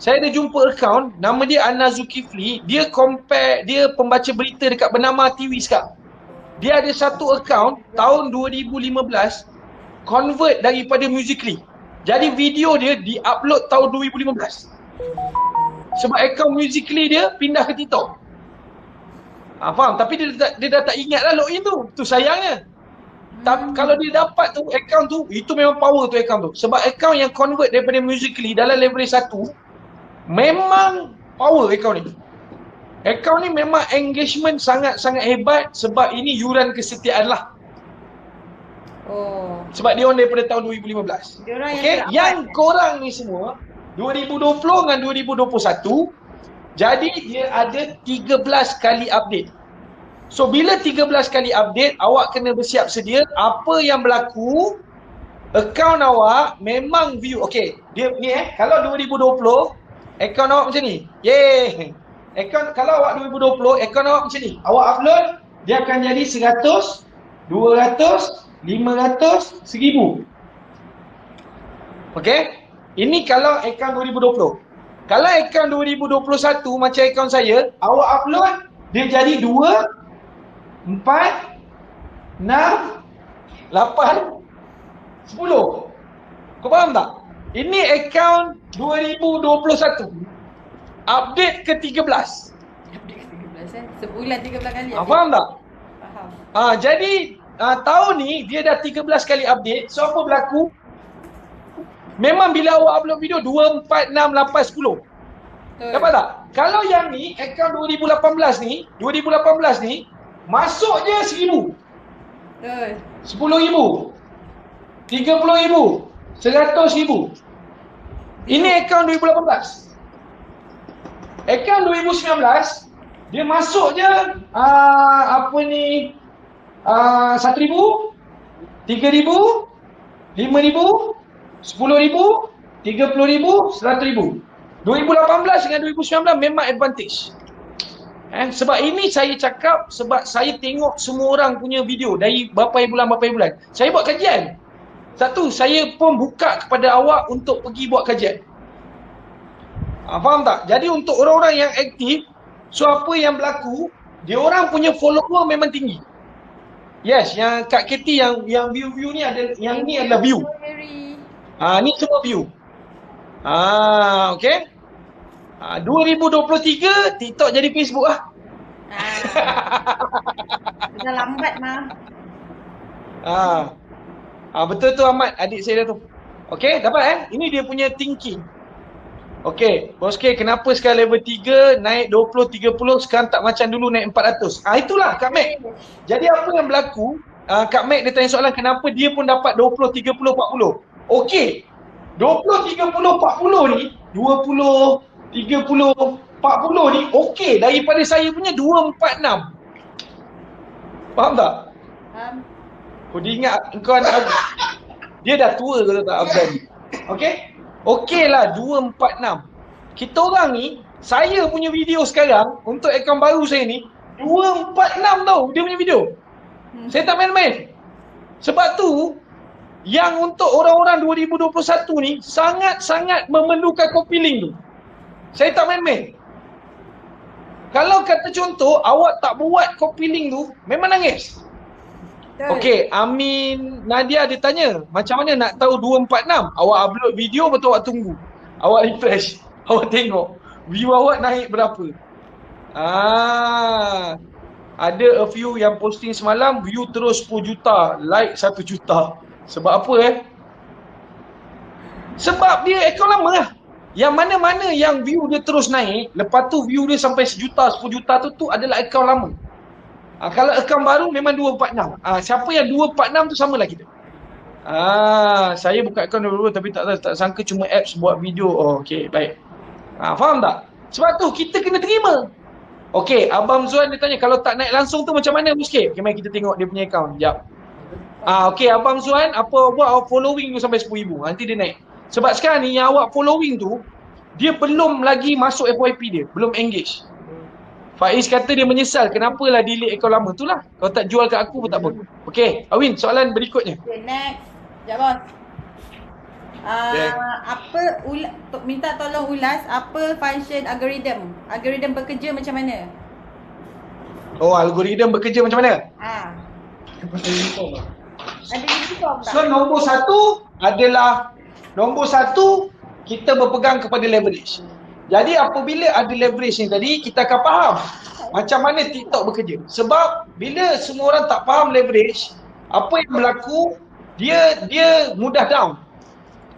Saya ada jumpa account, nama dia Ana Zulkifli. Dia compare, dia pembaca berita dekat bernama TV sekarang. Dia ada satu account tahun 2015 convert daripada Musical.ly. Jadi video dia di-upload tahun 2015. Sebab account Musical.ly dia pindah ke TikTok. Faham? Tapi dia dah tak ingat lah login tu. Tu sayangnya. Kalau dia dapat tu account tu, itu memang power tu account tu. Sebab account yang convert daripada Musical.ly dalam leverage 1, memang power account ni. Account ni memang engagement sangat-sangat hebat sebab ini yuran kesetiaan lah. Sebab dia orang daripada tahun 2015. Okey, yang korang ni semua 2020 dengan 2021, jadi dia ada 13 kali update. So bila 13 kali update, awak kena bersiap sedia apa yang berlaku Akaun awak memang view. Okey, dia ni kalau 2020 akaun awak macam ni. Yeay. Akaun kalau awak 2020 akaun awak macam ni. Awak upload dia akan jadi 100, 200, 500, 1000. Okey? Ini kalau akaun 2020. Kalau akaun 2021 macam akaun saya, awak upload dia jadi 2, 4, 6, 8, 10. Kau faham tak? Ini akaun 2021. Update ke 13. Update ke 13 Sebulan 13 kali. Faham tak? Faham. Jadi tahun ni dia dah 13 kali update. So apa berlaku? Memang bila awak upload video 2, 4, 6, 8, 10. Dapat tak? Kalau yang ni akaun 2018 ni masuk je 1000. Betul. 10,000, 30,000, 100,000. Ini akaun 2018. Akaun 2019 dia masuk je 1,000, 3,000, 5,000, 10,000, 30,000, 100,000. 2018 dengan 2019 memang advantage. Sebab ini saya cakap sebab saya tengok semua orang punya video dari berapa bulan. Saya buat kajian. Satu, saya pun buka kepada awak untuk pergi buat kajian. Faham tak? Jadi untuk orang-orang yang aktif, so apa yang berlaku, dia orang punya follower memang tinggi. Yes, yang Kak Katie yang view ni ada, yang ni adalah view. Ni semua view. Okey. 2023 TikTok jadi Facebook lah. Dah lambat mah. Betul tu Ahmad, adik saya dah tu. Okey, dapat Ini dia punya thinking. Okey, Bos K, kenapa sekarang level 3 naik 20, 30, sekarang tak macam dulu naik 400? Itulah Kak Mac. Jadi apa yang berlaku, Kak Mac dia tanya soalan kenapa dia pun dapat 20, 30, 40. Okey, 20, 30, 40 ni, 20, 30, 40 ni okey daripada saya punya 246. Faham tak? Faham. Kau ingat kau anak dia dah tua ke tak Afzal ni? Okey? Okeylah 246. Kita orang ni, saya punya video sekarang untuk akaun baru saya ni 246 tau dia punya video. Saya tak main-main. Sebab tu yang untuk orang-orang 2021 ni sangat-sangat memerlukan copy link tu. Saya tak main-main. Kalau kata contoh, awak tak buat copy link tu, memang nangis. Okey, Amin Nadia dia tanya, macam mana nak tahu 246? Awak upload video, betul awak tunggu. Awak refresh, awak tengok view awak naik berapa. Ada a few yang posting semalam, view terus 10 juta, like 1 juta. Sebab apa Sebab dia akaun lama lah. Yang mana-mana yang view dia terus naik, lepas tu view dia sampai 1 juta, 10 juta tu adalah akaun lama. Kalau akaun baru memang 246. Siapa yang 246 tu samalah kita. Saya buka akaun dulu tapi tak sangka cuma apps buat video. Okey, baik. Faham tak? Sebab tu kita kena terima. Okey, Abang Zuan dia tanya kalau tak naik langsung tu macam mana Muskip? Okay, mari kita tengok dia punya akaun. Sekejap. Okey, Abang Zuan apa buat following tu sampai 10,000. Nanti dia naik. Sebab sekarang ni yang awak following tu, dia belum lagi masuk FYP dia, belum engage. Faiz kata dia menyesal, kenapalah delete akaun lama. Itulah, kalau tak jual kat aku pun tak apa. Okey, Awin, soalan berikutnya. Okay, next. Sekejap bos. Minta tolong ulas apa function algorithm. Algorithm bekerja macam mana? Algorithm bekerja macam mana? Pasal uniform lah. Ada uniform tak? So nombor satu kita berpegang kepada leverage. Jadi apabila ada leverage ni tadi, kita akan faham macam mana TikTok bekerja. Sebab bila semua orang tak faham leverage, apa yang berlaku, dia mudah down.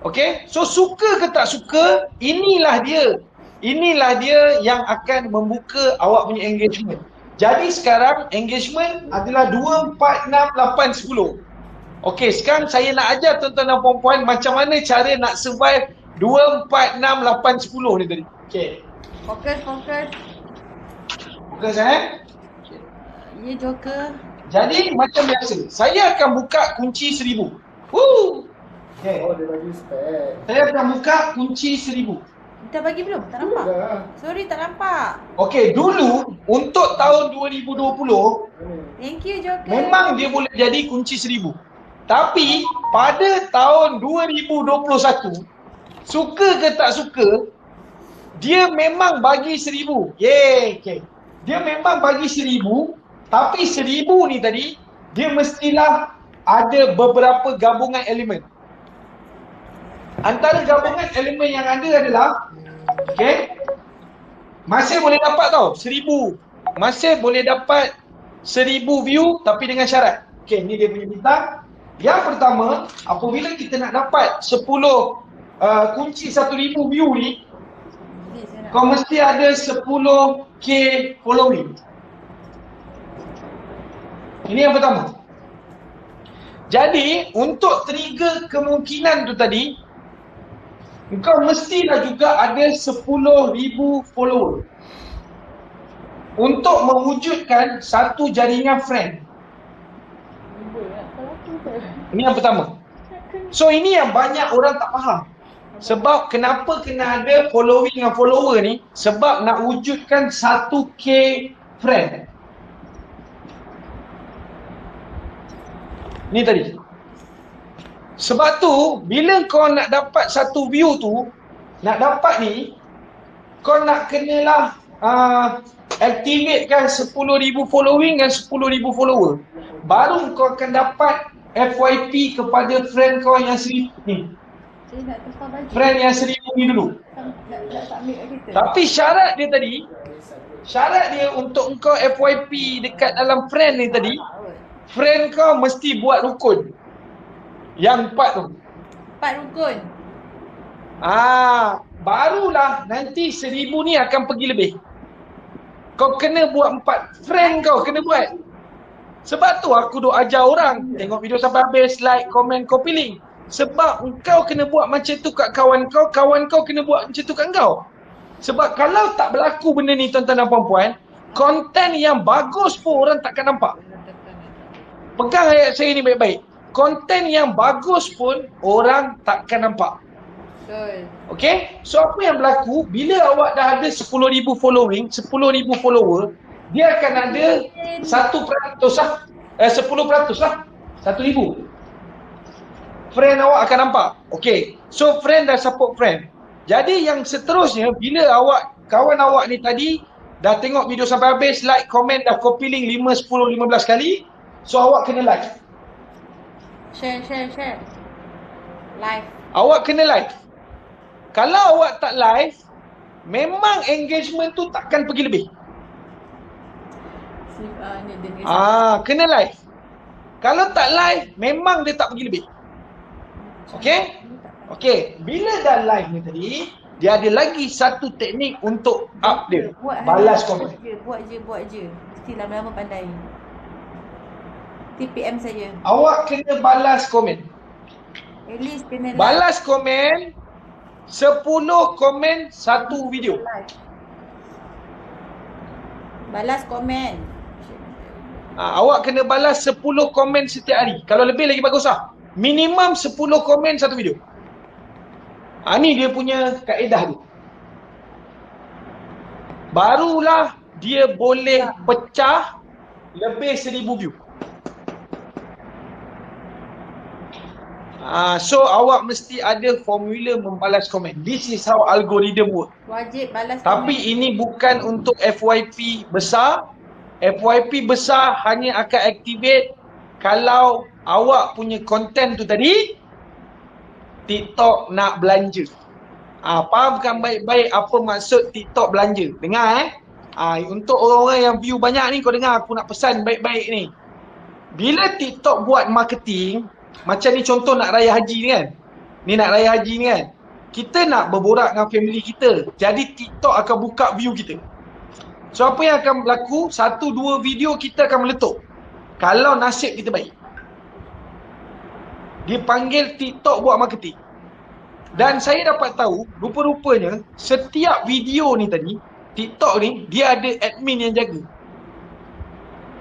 Okay? So suka ke tak suka, inilah dia yang akan membuka awak punya engagement. Jadi sekarang engagement adalah 2, 4, 6, 8, 10. Okey, sekarang saya nak ajar tuan-tuan dan puan-puan macam mana cara nak survive 2, 4, 6, 8, 10 ni tadi. Okey. Fokus. Fokus Ya, Joker. Jadi macam biasa, saya akan buka kunci 1000. Okay. Oh, dia bagi spare. Saya dah buka kunci 1000. Dah bagi belum? Tak nampak. Dah. Sorry, tak nampak. Okey, dulu untuk tahun 2020 Thank you, Joker. memang dia boleh jadi kunci 1000. Tapi pada tahun 2021, suka ke tak suka, dia memang bagi 1000. Yeay, okey. Dia memang bagi 1000, tapi 1000 ni tadi dia mestilah ada beberapa gabungan elemen. Antara gabungan elemen yang ada adalah, okey, masih boleh dapat tau 1000. Masih boleh dapat 1000 view tapi dengan syarat. Okey, ni dia punya bintang. Yang pertama, apabila kita nak dapat 10 kunci 1000 view ni, kau mesti ada 10k following. Ini yang pertama. Jadi, untuk trigger kemungkinan tu tadi, engkau mestilah juga ada 10,000 follower untuk mewujudkan satu jaringan friend. Ini yang pertama. So ini yang banyak orang tak faham. Sebab kenapa kena ada following dengan follower ni? Sebab nak wujudkan 1k friend. Ni tadi. Sebab tu bila kau nak dapat satu view tu, nak dapat ni, kau nak kenalah activate kan 10,000 following dan 10,000 follower. Baru kau akan dapat FYP kepada friend kau yang 1000 ni. Friend yang 1000 ni dulu. Tapi syarat dia tadi, syarat dia untuk kau FYP dekat dalam friend ni tadi, friend kau mesti buat rukun. Yang 4 tu. 4 rukun. Barulah nanti 1000 ni akan pergi lebih. Kau kena buat 4. Friend kau kena buat. Sebab tu aku duk ajar orang, tengok video sampai habis, like, komen, copy link. Sebab kau kena buat macam tu kat kawan kau kena buat macam tu kat kau. Sebab kalau tak berlaku benda ni tuan-tuan dan puan-puan, konten yang bagus pun orang takkan nampak. Pegang ayat saya ni baik-baik. Konten yang bagus pun orang takkan nampak. Betul. Okay? So apa yang berlaku, bila awak dah ada 10,000 following, 10,000 follower, dia akan ada 1% lah, 10% lah, 1,000. Friend awak akan nampak. Okay, so friend dah support friend. Jadi yang seterusnya, bila kawan awak ni tadi dah tengok video sampai habis, like, komen, dah copy link 5, 10, 15 kali, so awak kena like. Share. Live. Awak kena live. Kalau awak tak live, memang engagement tu takkan pergi lebih. Kena live. Kalau tak live, memang dia tak pergi lebih. Okay? Okay, bila dah live ni tadi, dia ada lagi satu teknik untuk up dia. Balas komen. Buat je. Mesti lama-lama pandai. TPM saja. Awak kena balas komen. At least kena balas komen 10 komen satu video. Balas komen. Awak kena balas 10 komen setiap hari. Kalau lebih lagi bagus lah. Minimum 10 komen satu video. Ni dia punya kaedah dia. Barulah dia boleh pecah lebih 1000 view. So awak mesti ada formula membalas komen. This is how algorithm work. Wajib balas komen. Tapi ini bukan untuk FYP besar. FYP besar hanya akan activate kalau awak punya konten tu tadi TikTok nak belanja. Fahamkan baik-baik apa maksud TikTok belanja. Dengar untuk orang-orang yang view banyak ni, kau dengar aku nak pesan baik-baik ni. Bila TikTok buat marketing, macam ni contoh nak raya haji ni kan. Ni nak raya haji ni kan. Kita nak berborak dengan family kita. Jadi TikTok akan buka view kita. So apa yang akan berlaku? 1-2 video kita akan meletup. Kalau nasib kita baik. Dipanggil TikTok buat marketing. Dan saya dapat tahu, rupa-rupanya setiap video ni tadi, TikTok ni, dia ada admin yang jaga.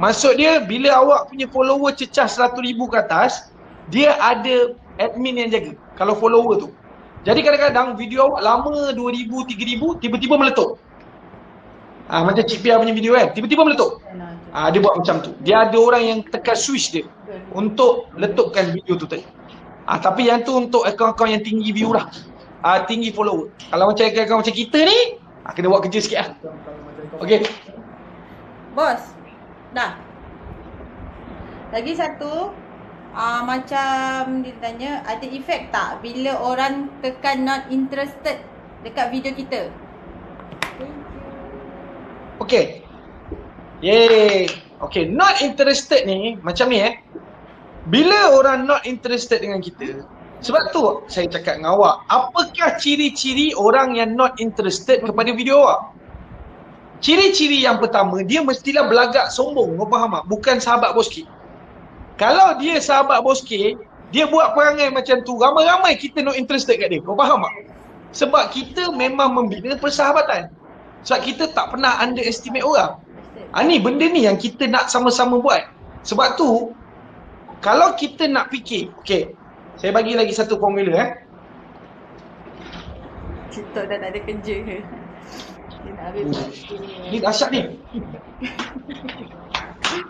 Maksud dia, bila awak punya follower cecah 100,000 ke atas, dia ada admin yang jaga. Kalau follower tu. Jadi kadang-kadang video awak lama 2,000, 3,000 tiba-tiba meletup. Macam Cik Pia punya video kan, tiba-tiba meletup. Dia buat macam tu. Dia ada orang yang tekan switch dia untuk letupkan video tu tadi. Tapi yang tu untuk akaun-akaun yang tinggi view lah. Tinggi follower. Kalau macam akaun macam kita ni, kena buat kerja sikit lah. Okey. Bos. Dah. Lagi satu, macam dia tanya, ada efek tak bila orang tekan not interested dekat video kita? Okey. Yeay. Okey, not interested ni macam ni Bila orang not interested dengan kita, sebab tu saya cakap dengan awak, apakah ciri-ciri orang yang not interested kepada video awak? Ciri-ciri yang pertama, dia mestilah belagak sombong, kau faham tak? Bukan sahabat Boski. Kalau dia sahabat Boski, dia buat perangai macam tu, ramai-ramai kita not interested kat dia, kau faham tak? Sebab kita memang membina persahabatan. Sebab kita tak pernah underestimate orang. Ni benda ni yang kita nak sama-sama buat. Sebab tu, kalau kita nak fikir, okey, saya bagi lagi satu formula TikTok dah tak ada kerja ke? Dia nak habis Ni dahsyat ni.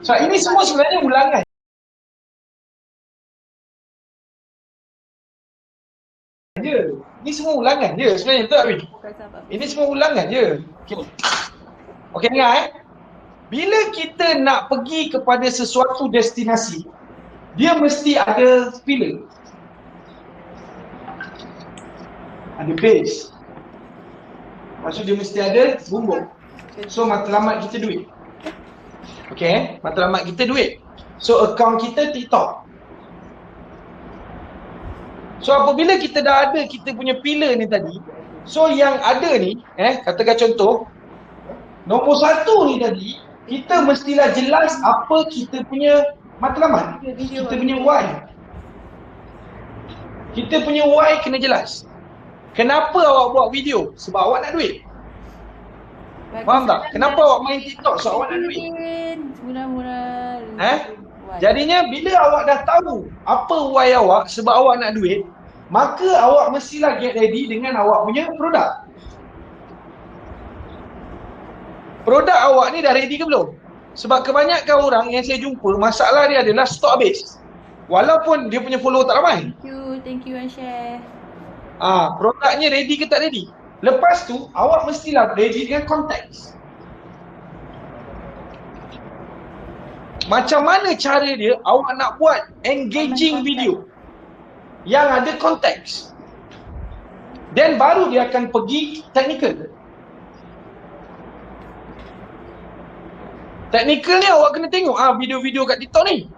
So ini semua sebenarnya ulangan. Ni semua ulangan je sebenarnya, betul tak Win? Ini semua ulangan je. Okey dengar Bila kita nak pergi kepada sesuatu destinasi, dia mesti ada pillar. Ada base. Maksud dia mesti ada bumbung. So matlamat kita duit. Okay, matlamat kita duit. So akaun kita TikTok. So apabila kita dah ada kita punya pillar ni tadi, so yang ada ni, katakan contoh, nombor 1 ni tadi, kita mestilah jelas apa kita punya matlamat. Kita punya why. Kita punya why kena jelas. Kenapa awak buat video? Sebab awak nak duit. Faham tak? Kenapa awak main TikTok? Sebab awak nak duit. Murah-murah. Jadinya bila awak dah tahu apa why awak, sebab awak nak duit, maka awak mestilah get ready dengan awak punya produk. Produk awak ni dah ready ke belum? Sebab kebanyakan orang yang saya jumpa, masalah dia adalah stok habis. Walaupun dia punya follower tak ramai. Thank you and share. Produknya ready ke tak ready? Lepas tu, awak mestilah ready dengan konteks. Macam mana cara dia awak nak buat engaging video yang ada konteks. Dan baru dia akan pergi technical. Technical ni awak kena tengok video-video kat TikTok ni.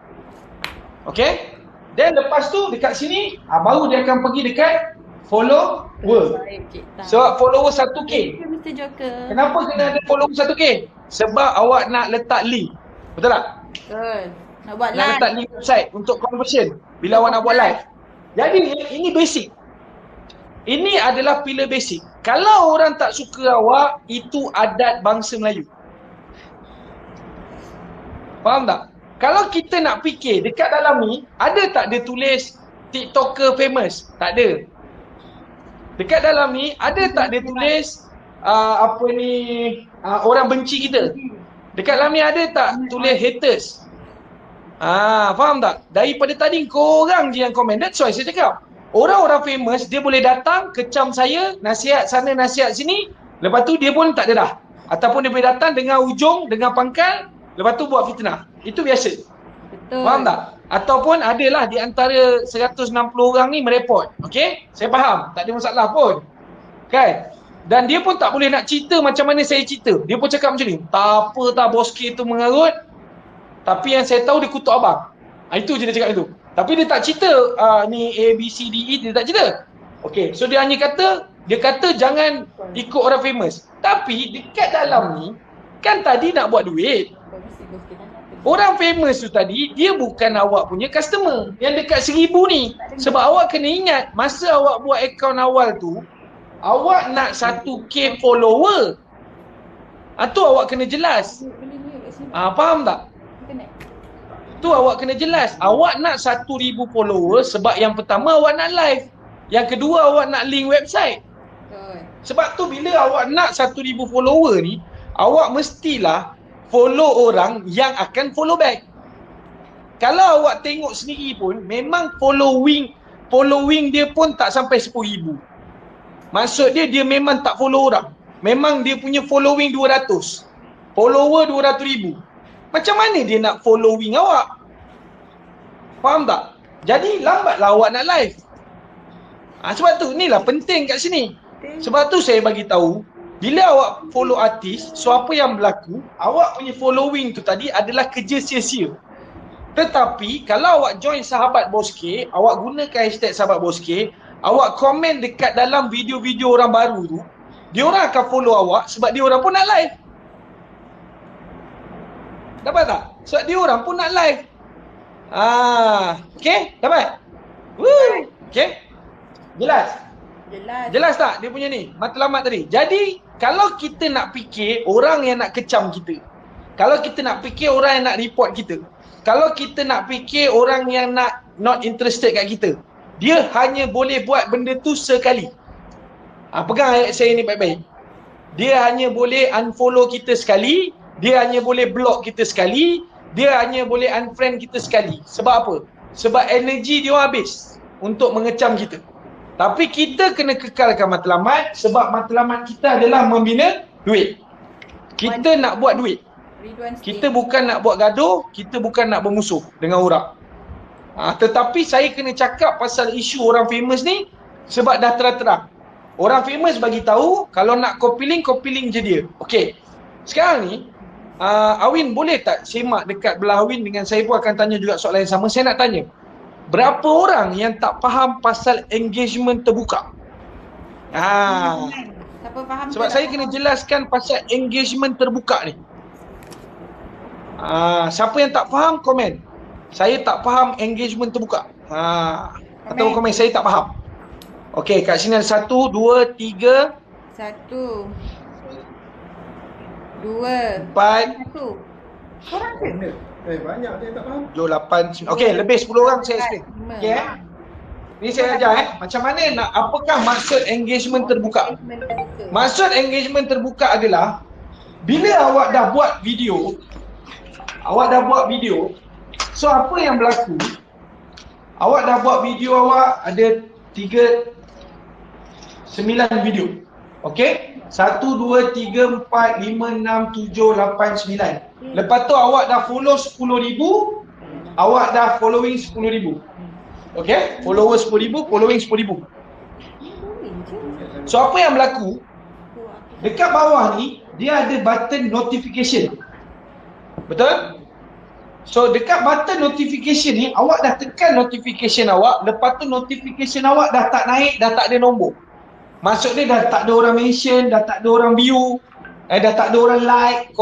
Okay? Dan lepas tu dekat sini baru dia akan pergi dekat follower. Sebab follower 1K. Kenapa kena ada follower 1K? Sebab awak nak letak link. Betul tak? Betul. Nak buat live. Nak letak link website untuk conversion bila awak nak buat live. Jadi ini basic. Ini adalah pillar basic. Kalau orang tak suka awak, itu adat bangsa Melayu. Faham tak? Kalau kita nak fikir dekat dalam ni, ada tak dia tulis TikToker famous? Tak ada. Dekat dalam ni, ada tak dia tulis orang benci kita? Dekat dalam ni ada tak tulis haters? Faham tak? Daripada tadi korang je yang komen. That's why saya cakap, orang-orang famous dia boleh datang kecam saya, nasihat sana nasihat sini, lepas tu dia pun tak ada dah. Ataupun dia boleh datang dengan ujung, dengan pangkal, lepas tu buat fitnah. Itu biasa. Betul. Faham tak? Ataupun adalah di antara 160 orang ni mereport. Okey? Saya faham. Tak ada masalah pun. Kan? Dan dia pun tak boleh nak cerita macam mana saya cerita. Dia pun cakap macam ni. Tak apa tak Boski tu mengarut. Tapi yang saya tahu dia kutuk abang. Itu je dia cakap itu. Tapi dia tak cerita ni A, B, C, D, E. Dia tak cerita. Okey. So dia hanya kata, dia kata jangan ikut orang famous. Tapi dekat dalam ni, kan tadi nak buat duit. Orang famous tu tadi, dia bukan awak punya customer yang dekat 1000 ni. Sebab awak kena ingat, masa awak buat akaun awal tu, awak nak 1K follower. Tu awak kena jelas. Faham tak? Tu awak kena jelas. Awak nak 1,000 follower sebab yang pertama awak nak live. Yang kedua awak nak link website. Betul. Sebab tu bila awak nak 1,000 follower ni, awak mestilah follow orang yang akan follow back. Kalau awak tengok sendiri pun, memang following dia pun tak sampai 10,000. Maksud dia memang tak follow orang. Memang dia punya following 200. Follower 200,000. Macam mana dia nak following awak? Faham tak? Jadi lambatlah awak nak live. Sebab tu inilah penting kat sini. Sebab tu saya bagi tahu, bila awak follow artis, so apa yang berlaku, awak punya following tu tadi adalah kerja sia-sia. Tetapi kalau awak join sahabat Boske, awak gunakan hashtag sahabat Boske, awak komen dekat dalam video-video orang baru tu, dia orang akan follow awak sebab dia orang pun nak live. Dapat tak? Sebab dia orang pun nak live. Okay? Dapat? Woo! Okay? Jelas? Jelas tak dia punya ni? Matlamat tadi. Jadi, kalau kita nak fikir orang yang nak kecam kita, kalau kita nak fikir orang yang nak report kita, kalau kita nak fikir orang yang nak not interested kat kita, dia hanya boleh buat benda tu sekali. Pegang ayat saya ni baik-baik. Dia hanya boleh unfollow kita sekali, dia hanya boleh block kita sekali, dia hanya boleh unfriend kita sekali. Sebab apa? Sebab energi dia habis untuk mengecam kita. Tapi kita kena kekalkan matlamat sebab matlamat kita adalah membina duit. Kita nak buat duit. Kita bukan nak buat gaduh, kita bukan nak bermusuh dengan orang. Tetapi saya kena cakap pasal isu orang famous ni sebab dah terang-terang. Orang famous bagi tahu kalau nak copy link je dia. Okey. Sekarang ni Awin boleh tak semak dekat belah Awin dengan saya pun akan tanya juga soalan yang sama. Saya nak tanya, berapa orang yang tak faham pasal engagement terbuka? Siapa faham sebab saya kena jelaskan pasal engagement terbuka ni. Siapa yang tak faham, komen. Saya tak faham engagement terbuka. Atau komen saya tak faham. Okey, kat sini ada 1, 2, 3 1 2 4 1. Korang ke? Banyak dia tak faham. 7, 8, 9. Okey, lebih 10 orang saya explain. Okey Ni saya ajar macam mana nak, apakah maksud engagement terbuka? Maksud engagement terbuka adalah bila awak dah buat video, so apa yang berlaku? Awak dah buat video, awak ada 9 video. Okey? 1, 2, 3, 4, 5, 6, 7, 8, 9. Lepas tu awak dah follow 10,000, awak dah following 10,000. Okey? Follower 10,000, following 10,000. So apa yang berlaku? Dekat bawah ni dia ada button notification. Betul? So dekat button notification ni, awak dah tekan notification awak, lepas tu notification awak dah tak naik, dah tak ada nombor. Maksud dia dah tak ada orang mention, dah tak ada orang view, dah tak ada orang like,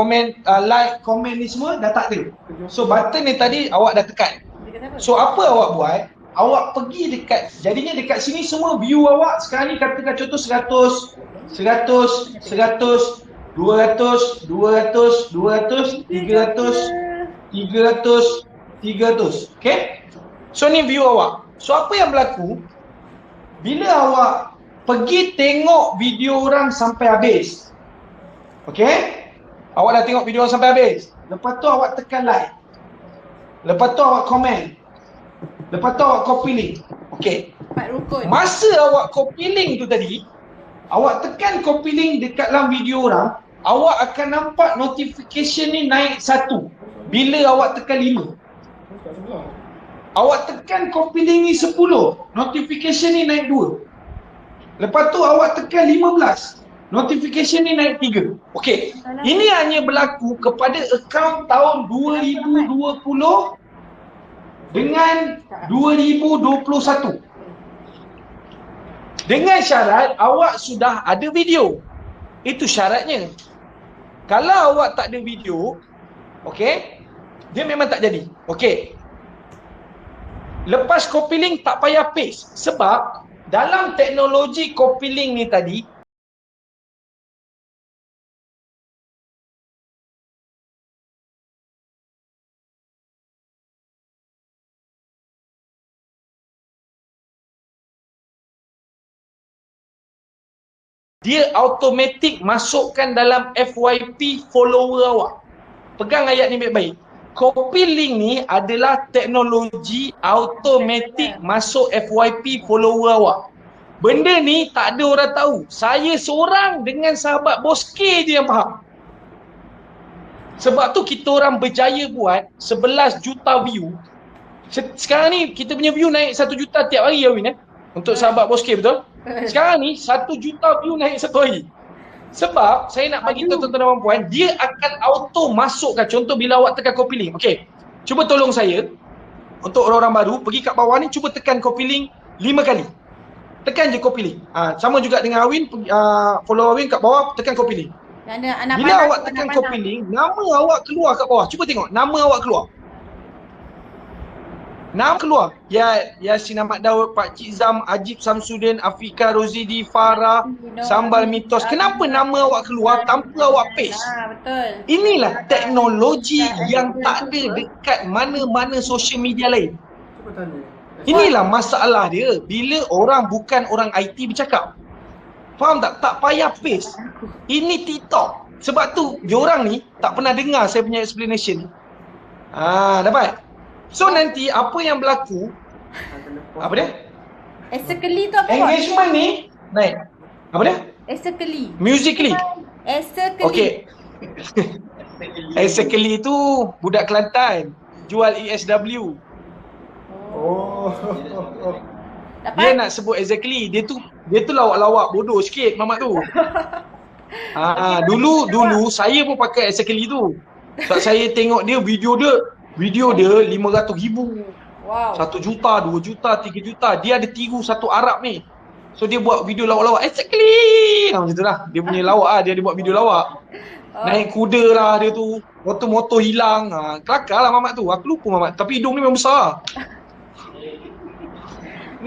komen ni semua dah tak ada. So button ni tadi awak dah tekan. So apa awak buat? Awak pergi dekat, jadinya dekat sini semua view awak sekarang ni katakan contoh 100, 100, 100, 200, 200, 200, 300, 300, 300. Okay? So ni view awak. So apa yang berlaku? Bila awak pergi tengok video orang sampai habis, okay? Awak dah tengok video orang sampai habis, lepas tu awak tekan like, lepas tu awak komen, lepas tu awak copy link. Okay, masa awak copy link tu tadi, awak tekan copy link dekat dalam video orang, awak akan nampak notification ni naik 1 bila awak tekan 5. Awak tekan copy link ni 10, notification ni naik 2. Lepas tu awak tekan 15, notification ni naik 3. Okey, ini hanya berlaku kepada akaun tahun 2020 dengan 2021. Dengan syarat awak sudah ada video. Itu syaratnya. Kalau awak tak ada video, okey, dia memang tak jadi. Okey. Lepas copy link tak payah paste sebab dalam teknologi copy link ni tadi, dia automatik masukkan dalam FYP follower awak. Pegang ayat ni baik-baik. Copy link ni adalah teknologi automatik masuk FYP follower awak. Benda ni tak ada orang tahu. Saya seorang dengan sahabat Bos K je yang faham. Sebab tu kita orang berjaya buat 11 juta view. Sekarang ni kita punya view naik 1 juta tiap hari, Awin, untuk sahabat Bos K, betul? Sekarang ni 1 juta view naik satu hari. Sebab saya nak bagi tahu tuan-tuan dan puan, dia akan auto masukkan. Contoh bila awak tekan copy link. Okey. Cuba tolong saya untuk orang-orang baru pergi kat bawah ni, cuba tekan copy link 5 kali. Tekan je copy link. Sama juga dengan Awin, follow Awin kat bawah, tekan copy link. Bila awak tekan copy link, nama awak keluar kat bawah. Cuba tengok nama awak keluar. Nama keluar. Yasin Ahmad Daud, Pak Cik Zam, Ajib Samsudin, Afika Rozidi, Farah, Sambal Mitos. Kenapa nama awak keluar tanpa awak paste? Betul. Inilah teknologi yang tak ada dekat mana-mana social media lain. Cuba tanya. Inilah masalah dia bila orang bukan orang IT bercakap. Faham tak? Tak payah paste. Ini TikTok. Sebab tu diorang ni tak pernah dengar saya punya explanation. Dapat? So nanti apa yang berlaku, apa dia? Exactly tu apa? Engagement ni naik. Apa dia? Exactly. Musically. Exactly. Okey. Exactly tu budak Kelantan, jual ESW. Oh. Dia nak sebut exactly, dia tu lawak-lawak bodoh sikit mamak tu. Dulu saya pun pakai exactly tu. Sebab saya tengok dia video dia 500,000. Wow. 1 juta, 2 juta, 3 juta. Dia ada tiru satu Arab ni. So dia buat video lawak-lawak. Exactly. Macam tu lah. Dia punya lawak dia ada buat video lawak. Naik kuda lah dia tu. Motor-motor hilang. Kelakar lah mamat tu. Aku lupa mamat. Tapi hidung ni memang besar.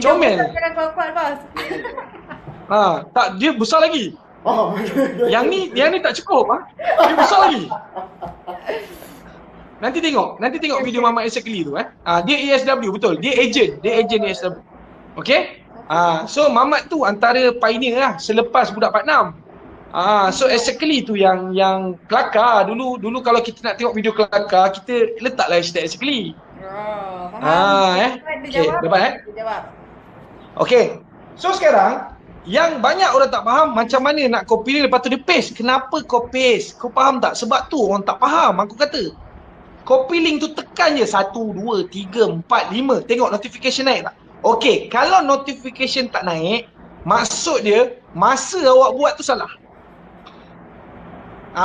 Comel. Jangan kuat-kuat, bos. Tak, dia besar lagi. Oh. Yang ni tak cukup. Dia besar lagi. Nanti tengok video Mamat Exactly tu. Dia ESW betul. Dia agent ESW. Okey? So Mamat tu antara pioneer lah selepas budak Part 6. So Exactly tu yang kelakar. Dulu kalau kita nak tengok video kelakar, kita letaklah hashtag Exactly. Okey, dapat Jawab. Okey. So sekarang yang banyak orang tak faham macam mana nak copy link lepas tu dia paste. Kenapa kau paste? Kau faham tak? Sebab tu orang tak faham aku kata. Copy link tu tekan je 1, 2, 3, 4, 5. Tengok notification naik tak? Okey, kalau notification tak naik, maksud dia masa awak buat tu salah.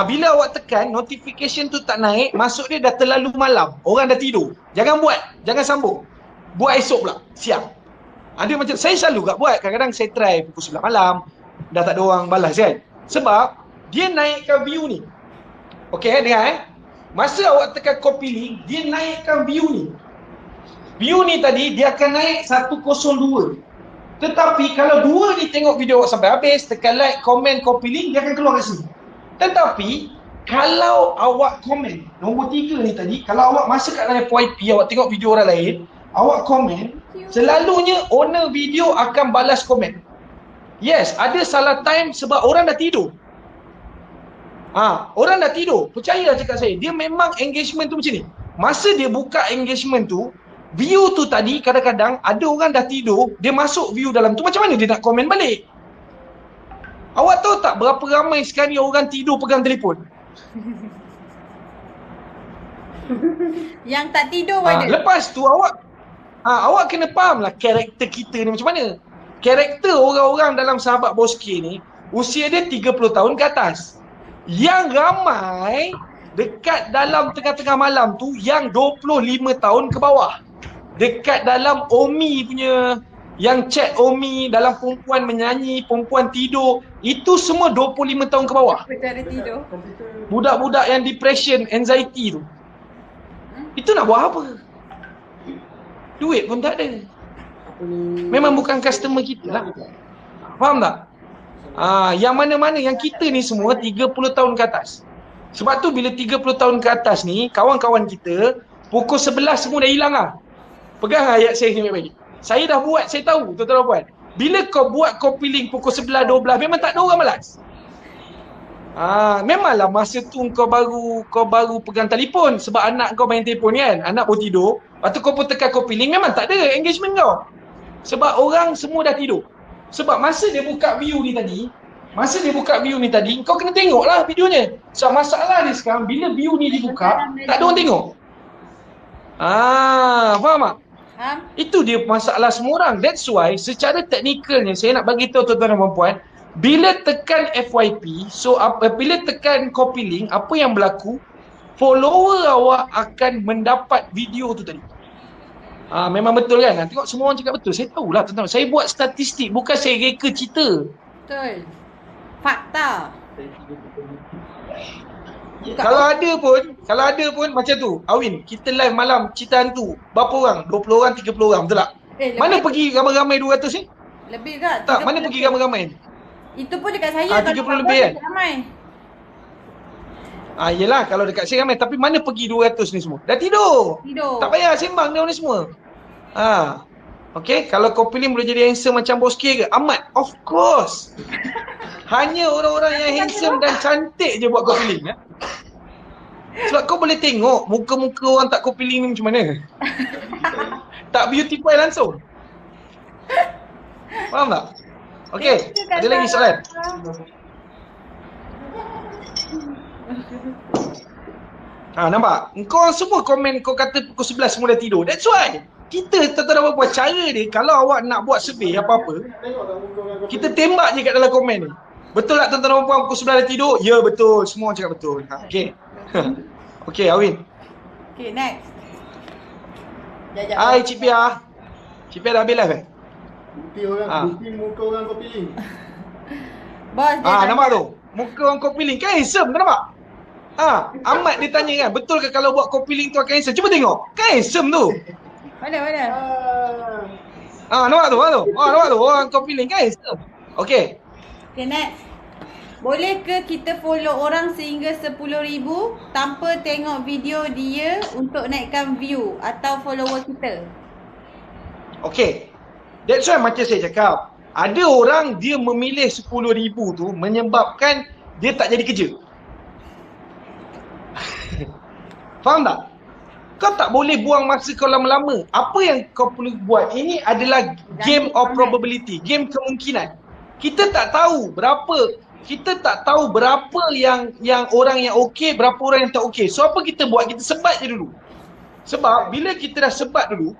Bila awak tekan notification tu tak naik, maksud dia dah terlalu malam. Orang dah tidur. Jangan buat, jangan sambung. Buat esok pula, siang. Dia macam saya selalu kat buat. Kadang-kadang saya try pukul 9 malam, dah tak ada orang balas kan. Sebab dia naikkan view ni. Okey, dengar masa awak tekan copy link, dia naikkan view ni. View ni tadi dia akan naik 102. Tetapi kalau dua ni tengok video awak sampai habis, tekan like, komen, copy link, dia akan keluar kat sini. Tetapi kalau awak komen nombor 3 ni tadi, kalau awak masuk kat dalam FYP, awak tengok video orang lain, awak komen, selalunya owner video akan balas komen. Yes, ada salah time sebab orang dah tidur. Orang dah tidur. Percayalah cakap saya, dia memang engagement tu macam ni. Masa dia buka engagement tu, view tu tadi kadang-kadang ada orang dah tidur, dia masuk view dalam tu, macam mana dia nak komen balik? Awak tahu tak berapa ramai sekali orang tidur pegang telefon? Yang tak tidur ada. Lepas tu awak kena faham lah karakter kita ni macam mana. Karakter orang-orang dalam sahabat Bos K ni, usia dia 30 tahun ke atas. Yang ramai dekat dalam tengah-tengah malam tu yang 25 tahun ke bawah. Dekat dalam Omi punya, yang chat Omi dalam perempuan menyanyi, perempuan tidur, itu semua 25 tahun ke bawah. Betul tidur. Budak-budak yang depression, anxiety tu. Itu nak buat apa? Duit pun tak ada. Memang bukan customer kita lah. Faham tak? Yang mana-mana yang kita ni semua 30 tahun ke atas. Sebab tu bila 30 tahun ke atas ni, kawan-kawan kita pukul 11 semua dah hilang lah. Pegang ayat saya ni baik-baik. Saya dah buat, saya tahu tuan-tuan dan puan. Bila kau buat copy link pukul 11, 12, memang tak ada orang malas. Memanglah masa tu kau baru pegang telefon sebab anak kau main telefon kan. Anak baru tidur. Lepas tu kau pun tekan copy link, memang tak ada engagement kau. Sebab orang semua dah tidur. Sebab masa dia buka view ni tadi, kau kena tengoklah videonya. So masalah dia sekarang, bila view ni dibuka, tak ada orang tengok. Faham tak? Itu dia masalah semua orang. That's why secara teknikalnya saya nak bagi tahu tuan-tuan dan puan-puan, bila tekan FYP, bila tekan copy link, apa yang berlaku? Follower awak akan mendapat video tu tadi. Memang betul kan? Tengok semua orang cakap betul. Saya tahulah tuan-tuan. Saya buat statistik, bukan saya reka cerita. Betul. Fakta. Kalau ada pun macam tu. Awin, kita live malam cerita hantu. Berapa orang? 20 orang, 30 orang, betul tak? Mana pergi ramai-ramai 200 ni? Lebih ke? Tak, mana pergi ramai-ramai? Itu pun dekat saya. 30 lebih kan? Ramai. Yelah, kalau dekat saya ramai. Tapi mana pergi 200 ni semua? Dah tidur. Tak payah sembang dia ni semua. Okay, kalau kau pilih boleh jadi handsome macam Bos K ke? Ahmad, of course. Hanya orang-orang yang handsome dan cantik je buat kau pilih. Sebab kau boleh tengok muka-muka orang tak kau pilih ni macam mana. Tak beautify langsung. Faham tak? Okay, ada lagi soalan? Nampak? Kau semua komen kau kata pukul 11 semua dah tidur. That's why kita tuan-tuan buat cara dia. Kalau awak nak buat survey apa-apa, kita tembak je kat dalam komen ni. Betul tak tuan-tuan dan puan pukul 11 dah tidur? Ya betul, semua orang cakap betul. Okay. Okay, Awin. Okay, next. Hai Cik Pia. Cik Pia dah habis live Bukti muka orang kau pilih. Bos, nampak tu? Muka orang copy link kan handsome, kau nampak? Ahmad dia tanya kan, betul ke kalau buat copy link tu akan handsome? Cuba tengok, kan handsome tu. Mana? Nampak tu? Nampak tu? Orang copy link kan handsome. Okay, next. Boleh ke kita follow orang sehingga 10,000 tanpa tengok video dia untuk naikkan view atau follower kita? Okay. That's why macam saya cakap, ada orang dia memilih 10,000 tu menyebabkan dia tak jadi kerja. Faham tak? Kau tak boleh buang masa kau lama-lama. Apa yang kau perlu buat, ini adalah game of probability, game kemungkinan. Kita tak tahu berapa yang orang yang okey, berapa orang yang tak okey. So apa kita buat? Kita sebat je dulu. Sebab bila kita dah sebat dulu,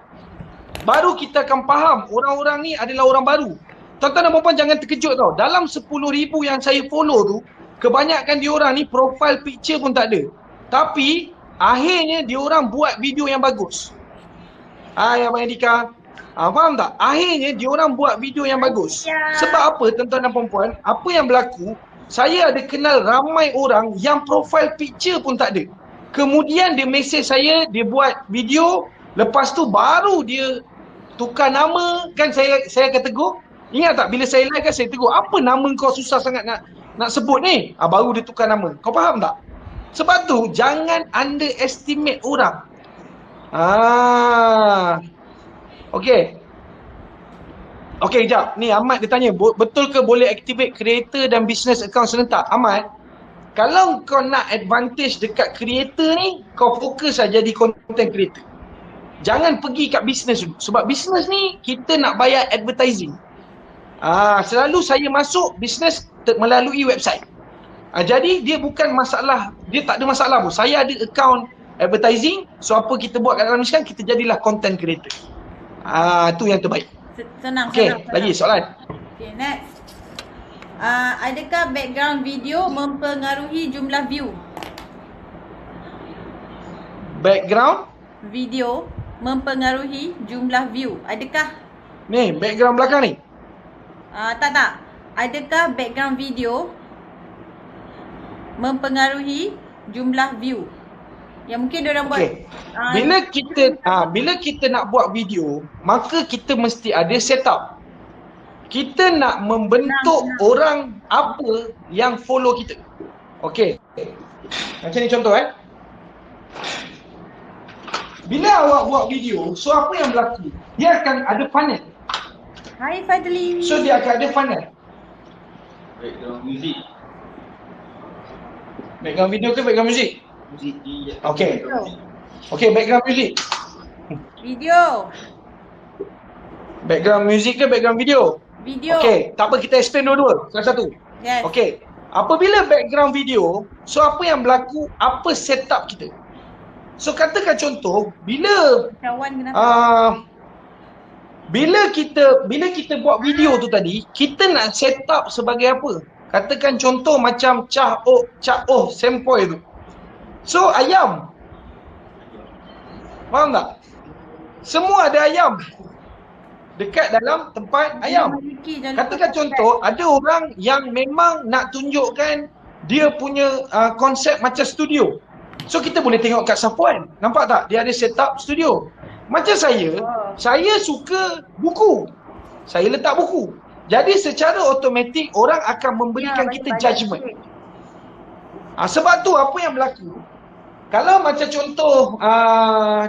baru kita akan faham orang-orang ni adalah orang baru. Tuan-tuan dan puan-puan jangan terkejut tau. Dalam 10,000 yang saya follow tu, kebanyakan diorang ni profile picture pun tak ada. Tapi akhirnya diorang buat video yang bagus. Hai Abang Edika. Faham tak? Akhirnya diorang buat video yang bagus. Sebab apa tuan-tuan dan puan-puan? Apa yang berlaku? Saya ada kenal ramai orang yang profile picture pun tak ada. Kemudian dia mesej saya, dia buat video, lepas tu baru dia tukar nama. Kan saya akan tegur. Ingat tak bila saya live kan saya tegur, apa nama kau susah sangat nak sebut ni? Baru dia tukar nama. Kau faham tak? Sebab tu jangan underestimate orang. Okay, sekejap. Ni Ahmad dia tanya, betul ke boleh activate creator dan business account serentak? Ahmad, kalau kau nak advantage dekat creator ni, kau fokus saja jadi content creator. Jangan pergi kat business dulu. Sebab business ni, kita nak bayar advertising. Selalu saya masuk business melalui website. Jadi dia bukan masalah, dia tak ada masalah pun. Saya ada account advertising, so apa kita buat kat dalam ni sekarang, kita jadilah content creator. Tu yang terbaik. Senang. Lagi soalan. Okay, next. Adakah background video mempengaruhi jumlah view? Background video mempengaruhi jumlah view. Adakah? Ni, background belakang ni. Tak. Adakah background video mempengaruhi jumlah view? Yang mungkin diorang buat. Bila kita nak buat video, maka kita mesti ada setup. Kita nak membentuk orang apa yang follow kita. Okey. Macam ni contoh Bila awak buat video, so apa yang berlaku? Dia akan ada panel. Hai Fadli. So dia akan ada funnel. Background music. Background video ke background music? Music di Okay. Okay, background music. Video. Background music ke background video? Video. Okay, tak apa, kita explain dua-dua. Salah satu. Yes. Okay. Apabila background video, so apa yang berlaku, apa setup kita? So katakan contoh, bila Kawan kenapa? bila kita buat video tu tadi, kita nak set up sebagai apa? Katakan contoh macam Cak Oh sempoi tu. So ayam. Faham tak? Semua ada ayam dekat dalam tempat ayam. Katakan contoh, ada orang yang memang nak tunjukkan dia punya konsep macam studio. So kita boleh tengok kat Sapuan. Nampak tak? Dia ada set up studio. Macam saya suka buku. Saya letak buku. Jadi secara automatik orang akan memberikan kita judgement. Sebab tu apa yang berlaku? Kalau macam contoh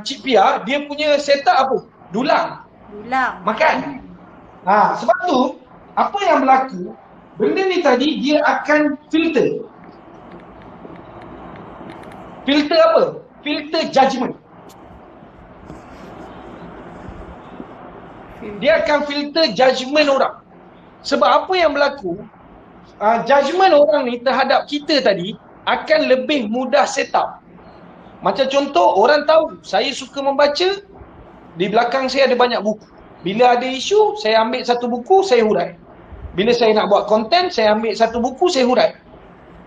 Cik Pia, dia punya setup apa? Dulang. Makan. Sebab tu apa yang berlaku? Benda ni tadi dia akan filter. Filter apa? Filter judgement. Dia akan filter judgement orang. Sebab apa yang berlaku, judgement orang ni terhadap kita tadi akan lebih mudah set up. Macam contoh, orang tahu saya suka membaca, di belakang saya ada banyak buku. Bila ada isu, saya ambil satu buku, saya hurai. Bila saya nak buat konten, saya ambil satu buku, saya hurai.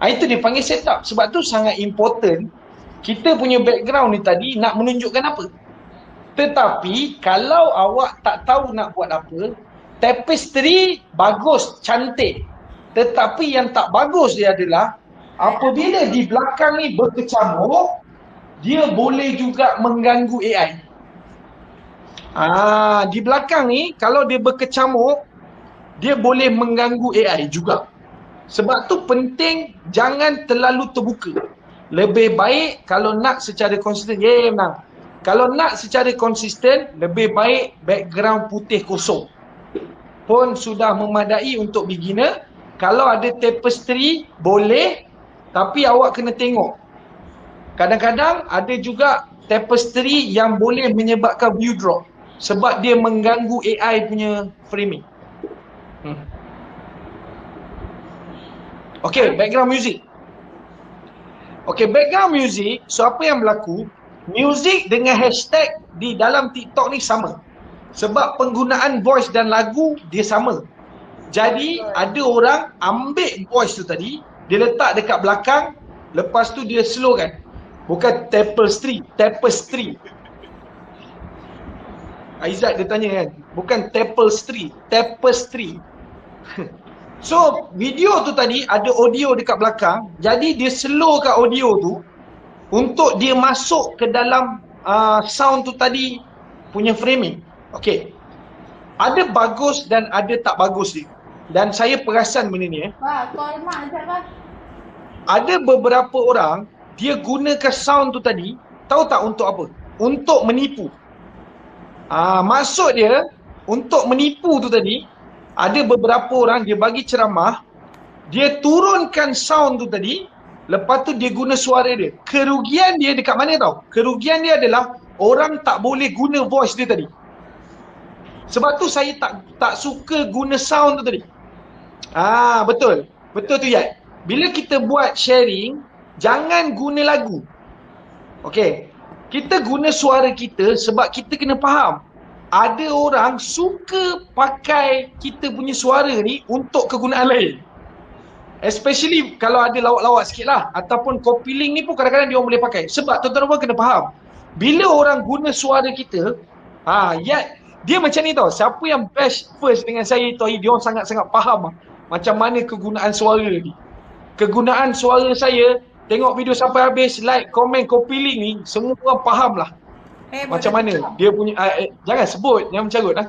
Itu dipanggil set up. Sebab tu sangat important, kita punya background ni tadi nak menunjukkan apa. Tetapi kalau awak tak tahu nak buat apa, tapestry bagus, cantik. Tetapi yang tak bagus dia adalah apabila di belakang ni berkecamuk, dia boleh juga mengganggu AI. Di belakang ni kalau dia berkecamuk, dia boleh mengganggu AI juga. Sebab tu penting jangan terlalu terbuka. Lebih baik kalau nak secara konsisten, menang. Kalau nak secara konsisten, lebih baik background putih kosong pun sudah memadai untuk beginner. Kalau ada tapestry, boleh. Tapi awak kena tengok. Kadang-kadang ada juga tapestry yang boleh menyebabkan view drop. Sebab dia mengganggu AI punya framing. Okay, background music. Okay, background music. So apa yang berlaku? Music dengan hashtag di dalam TikTok ni sama. Sebab penggunaan voice dan lagu dia sama. Jadi ada orang ambil voice tu tadi, dia letak dekat belakang, lepas tu dia slowkan. Bukan tapestry. Aizat dia tanya kan, bukan tapestry. So video tu tadi ada audio dekat belakang, jadi dia slowkan audio tu untuk dia masuk ke dalam sound tu tadi punya framing. Okay. Ada bagus dan ada tak bagus dia. Dan saya perasan benda ni. Call mak sekejap lah. Ada beberapa orang, dia gunakan sound tu tadi, tahu tak untuk apa? Untuk menipu. Maksud dia, untuk menipu tu tadi, ada beberapa orang dia bagi ceramah, dia turunkan sound tu tadi, lepas tu dia guna suara dia. Kerugian dia dekat mana tahu? Kerugian dia adalah orang tak boleh guna voice dia tadi. Sebab tu saya tak suka guna sound tu tadi. Betul. Betul tu Yat. Bila kita buat sharing, jangan guna lagu. Okey. Kita guna suara kita sebab kita kena faham. Ada orang suka pakai kita punya suara ni untuk kegunaan lain. Especially kalau ada lawak-lawak sikit lah. Ataupun copy link ni pun kadang-kadang dia orang boleh pakai. Sebab tuan-tuan kena faham. Bila orang guna suara kita, Yat, dia macam ni tau. Siapa yang best first dengan saya tu, dia orang sangat-sangat faham macam mana kegunaan suara ni. Kegunaan suara saya, tengok video sampai habis, like, komen, copy link ni, semua orang faham lah. Macam mana dia punya, jangan sebut, jangan mencarut lah.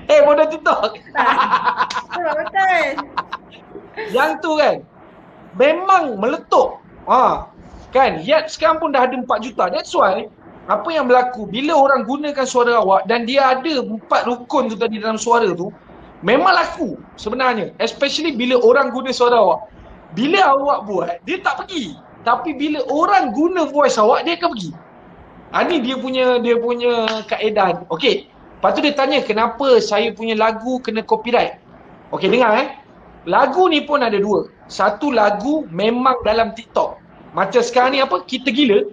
Bodoh TikTok. Betul. Yang tu kan, memang meletup. Kan, Yat sekarang pun dah ada 4 juta. That's why, apa yang berlaku bila orang gunakan suara awak dan dia ada 4 rukun tu tadi dalam suara tu, memang laku sebenarnya. Especially bila orang guna suara awak. Bila awak buat, dia tak pergi. Tapi bila orang guna voice awak, dia akan pergi. Ni dia punya kaedah. Okey. Lepas tu dia tanya kenapa saya punya lagu kena copyright. Okey, dengar Lagu ni pun ada 2. Satu lagu memang dalam TikTok. Macam sekarang ni apa? Kita Gila.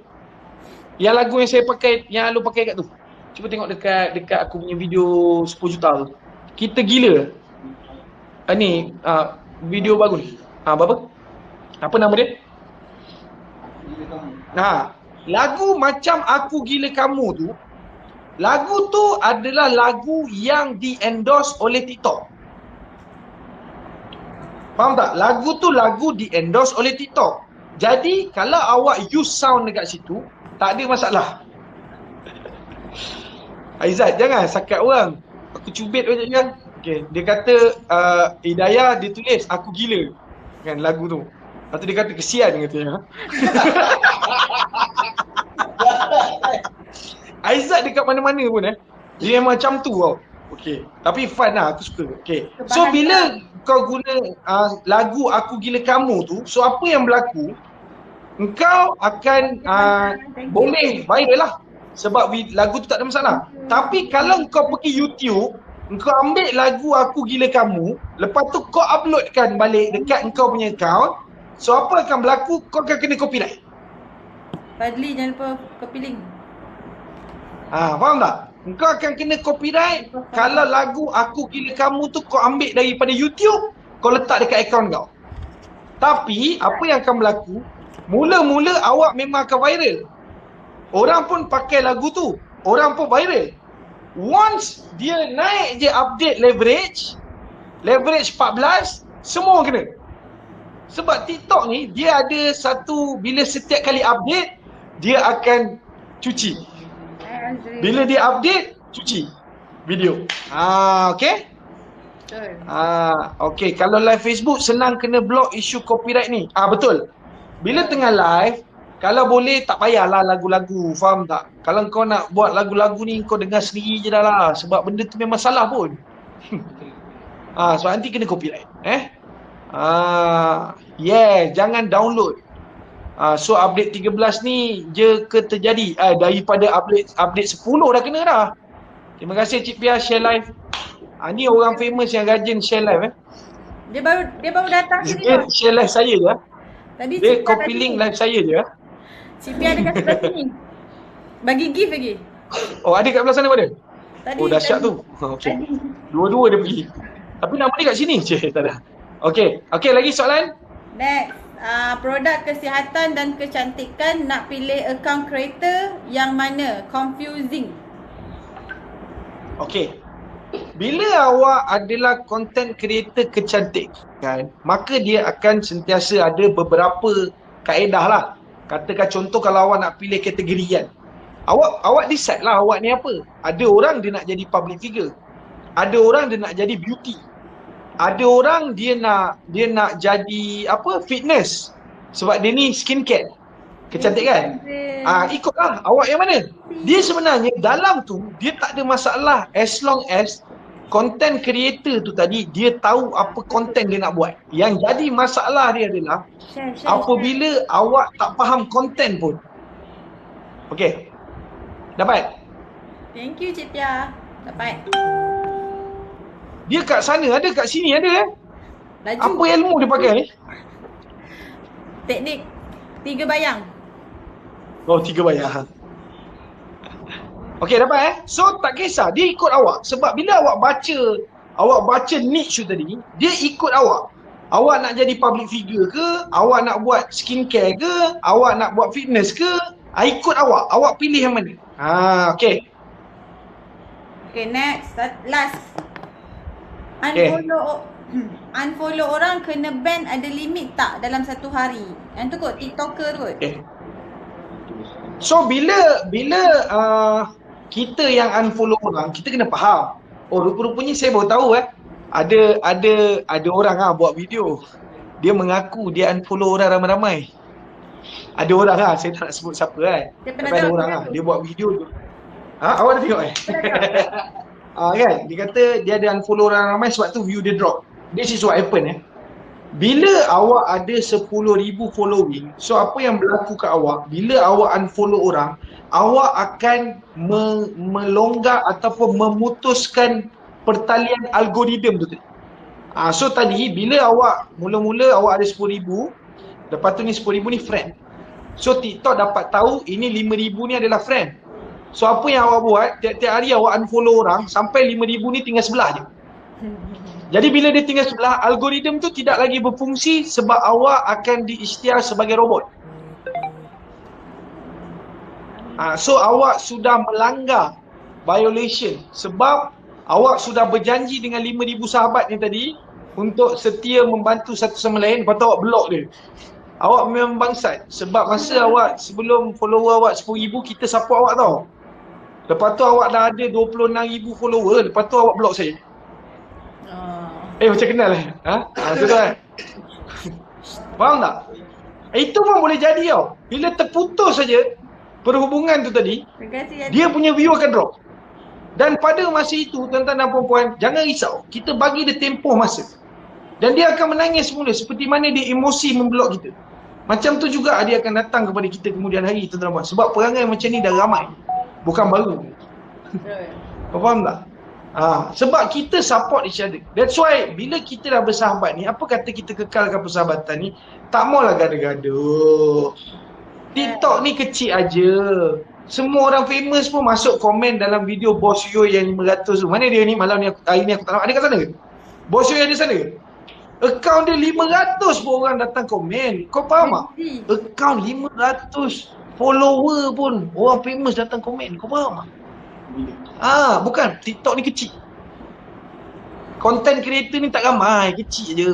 Yang lagu yang saya pakai, yang lu pakai kat tu. Cuba tengok dekat aku punya video 10 juta tu. Kita Gila. Ni video baru ni. Apa? Apa nama dia? Lagu macam Aku Gila Kamu tu, lagu tu adalah lagu yang di-endorse oleh TikTok. Faham tak? Lagu tu lagu di-endorse oleh TikTok. Jadi kalau awak use sound dekat situ, tak ada masalah. Aizat, jangan sakat orang. Aku cubit macam kan. Okay. Dia kata Hidayah dia tulis Aku Gila kan lagu tu. Lepas tu dia kata kesian katanya. Aizat dekat mana-mana pun dia memang macam tu tau. Okey. Tapi fun lah, aku suka. Okey. So bila kau guna lagu Aku Gila Kamu tu, so apa yang berlaku? Engkau akan boleh viral lah. Sebab lagu tu tak ada masalah. Tapi kalau kau pergi YouTube, kau ambil lagu Aku Gila Kamu, lepas tu kau uploadkan balik dekat kau punya account, so apa akan berlaku? Kau akan kena copyright. Fadli jangan lupa copy link. Faham tak? Kau akan kena copyright kalau lagu Aku Gila Kamu tu kau ambil daripada YouTube, kau letak dekat account kau. Tapi apa yang akan berlaku? Mula-mula awak memang akan viral. Orang pun pakai lagu tu, orang pun viral. Once dia naik je update leverage 14, semua kena. Sebab TikTok ni dia ada satu, bila setiap kali update dia akan cuci. Bila dia update, cuci video. Okey. Betul. Okey, kalau live Facebook senang kena block isu copyright ni. Betul. Bila tengah live, kalau boleh tak payahlah lagu-lagu, faham tak? Kalau kau nak buat lagu-lagu ni kau dengar sendiri je dah lah, sebab benda tu memang salah pun. Sebab nanti kena copyright. Jangan download. So update 13 ni je ke terjadi. Daripada update 10 dah kena dah. Terima kasih Cik Pia share live. Ni orang famous yang rajin share live Dia baru datang sini. Dia share live saya je. Tadi Dia copy link live saya je. Cik Pia ada kat sebelah sini. Bagi gift lagi. Ada kat belah sana pun ada? Tadi, Dahsyat tu. Okey. Dua-dua dia pergi. Tapi nama dia kat sini. Tak ada. Okey, lagi soalan? Next. Produk kesihatan dan kecantikan nak pilih account creator yang mana? Confusing. Okey. Bila awak adalah content creator kecantikan, maka dia akan sentiasa ada beberapa kaedah lah. Katakan contoh kalau awak nak pilih kategori kan. Awak decide lah awak ni apa. Ada orang dia nak jadi public figure. Ada orang dia nak jadi beauty. Ada orang dia nak jadi fitness. Sebab dia ni skincare. Kecantikan. Ikutlah awak yang mana. Dia sebenarnya dalam tu dia tak ada masalah as long as content creator tu tadi dia tahu apa content dia nak buat. Yang jadi masalah dia adalah apabila awak tak faham content pun. Okey. Dapat? Thank you Cik Pia. Dapat. Dia kat sana ada, kat sini ada Laju. Apa ilmu dia pakai ni? Teknik 3 bayang. 3 bayar. Okey, dapat So tak kisah, dia ikut awak. Sebab bila awak baca niche tu tadi, dia ikut awak. Awak nak jadi public figure ke? Awak nak buat skincare ke? Awak nak buat fitness ke? Ikut awak. Awak pilih yang mana? Okey. Okay, next. Last. Okay. Unfollow orang kena ban ada limit tak dalam 1 hari? Yang tu kot, TikToker tu kot. Okay. So bila kita yang unfollow orang, kita kena faham. Rupa-rupanya saya baru tahu ada orang buat video. Dia mengaku dia unfollow orang ramai-ramai. Ada orang lah, saya tak nak sebut siapa kan. Dia pernah Tapi ada tengok orang video lah, tu? dia buat video tu. Awak dah tengok kan, dia kata dia ada unfollow orang ramai sebab tu view dia drop. This is what happen. Bila awak ada 10,000 following, so apa yang berlaku kat awak, bila awak unfollow orang, awak akan melonggar ataupun memutuskan pertalian algoritma tu. So tadi bila awak mula-mula awak ada 10,000, lepas tu ni 10,000 ni friend. So TikTok dapat tahu ini 5,000 ni adalah friend. So apa yang awak buat, tiap-tiap hari awak unfollow orang sampai 5,000 ni tinggal sebelah je. Jadi bila dia tinggal sebelah, algoritma tu tidak lagi berfungsi sebab awak akan diisytiar sebagai robot. So awak sudah melanggar violation sebab awak sudah berjanji dengan 5,000 sahabat ni tadi untuk setia membantu satu sama lain, lepas tu awak block dia. Awak memang bangsat sebab masa awak sebelum follower awak 10,000 kita support awak tau. Lepas tu awak dah ada 26,000 follower, lepas tu awak block saya. Macam kenal lah. Betul kan? Faham tak? Itu pun boleh jadi tau. Bila terputus saja perhubungan tu tadi, dia punya view akan drop. Dan pada masa itu, tuan-tuan dan puan-puan, jangan risau. Kita bagi dia tempoh masa. Dan dia akan menangis semula seperti mana dia emosi memblok kita. Macam tu juga dia akan datang kepada kita kemudian hari, tuan-tuan dan puan. Sebab perangai macam ni dah ramai. Bukan baru. Faham tak? Sebab kita support each other. That's why bila kita dah bersahabat ni, apa kata kita kekalkan persahabatan ni, tak maulah gaduh-gaduh. TikTok ni kecil aja. Semua orang famous pun masuk komen dalam video Bos Yoy yang 500 tu. Mana dia ni malam ni, hari ni aku tak nampak. Ada kat sana ke? Bos Yoy ada sana ke? Akaun dia 500 pun orang datang komen. Kau faham tak? Akaun 500 follower pun orang famous datang komen. Kau faham tak? Bukan, TikTok ni kecil. Content creator ni tak ramai, kecil je.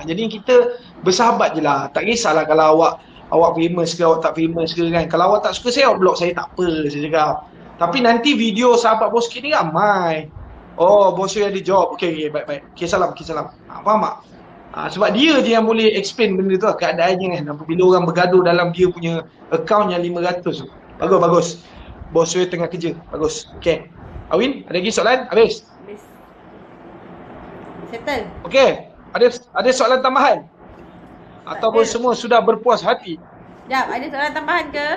Jadi kita bersahabat je lah. Tak kisahlah kalau awak famous ke, awak tak famous ke kan. Kalau awak tak suka saya, awak block saya, tak apa, saya cakap. Tapi nanti video sahabat Bos Kit ni ramai. Bos saya ada job. Okay, baik. Okay, salam. Faham tak? Sebab dia je yang boleh explain benda tu lah, keadaannya kan. Apabila orang bergaduh dalam dia punya account yang 500 tu. Bagus. Bos saya tengah kerja. Bagus. Okay. Awin, ada lagi soalan? Habis? Settle. Okay. Ada soalan tambahan? Ataupun semua sudah berpuas hati? Jap, ada soalan tambahan ke?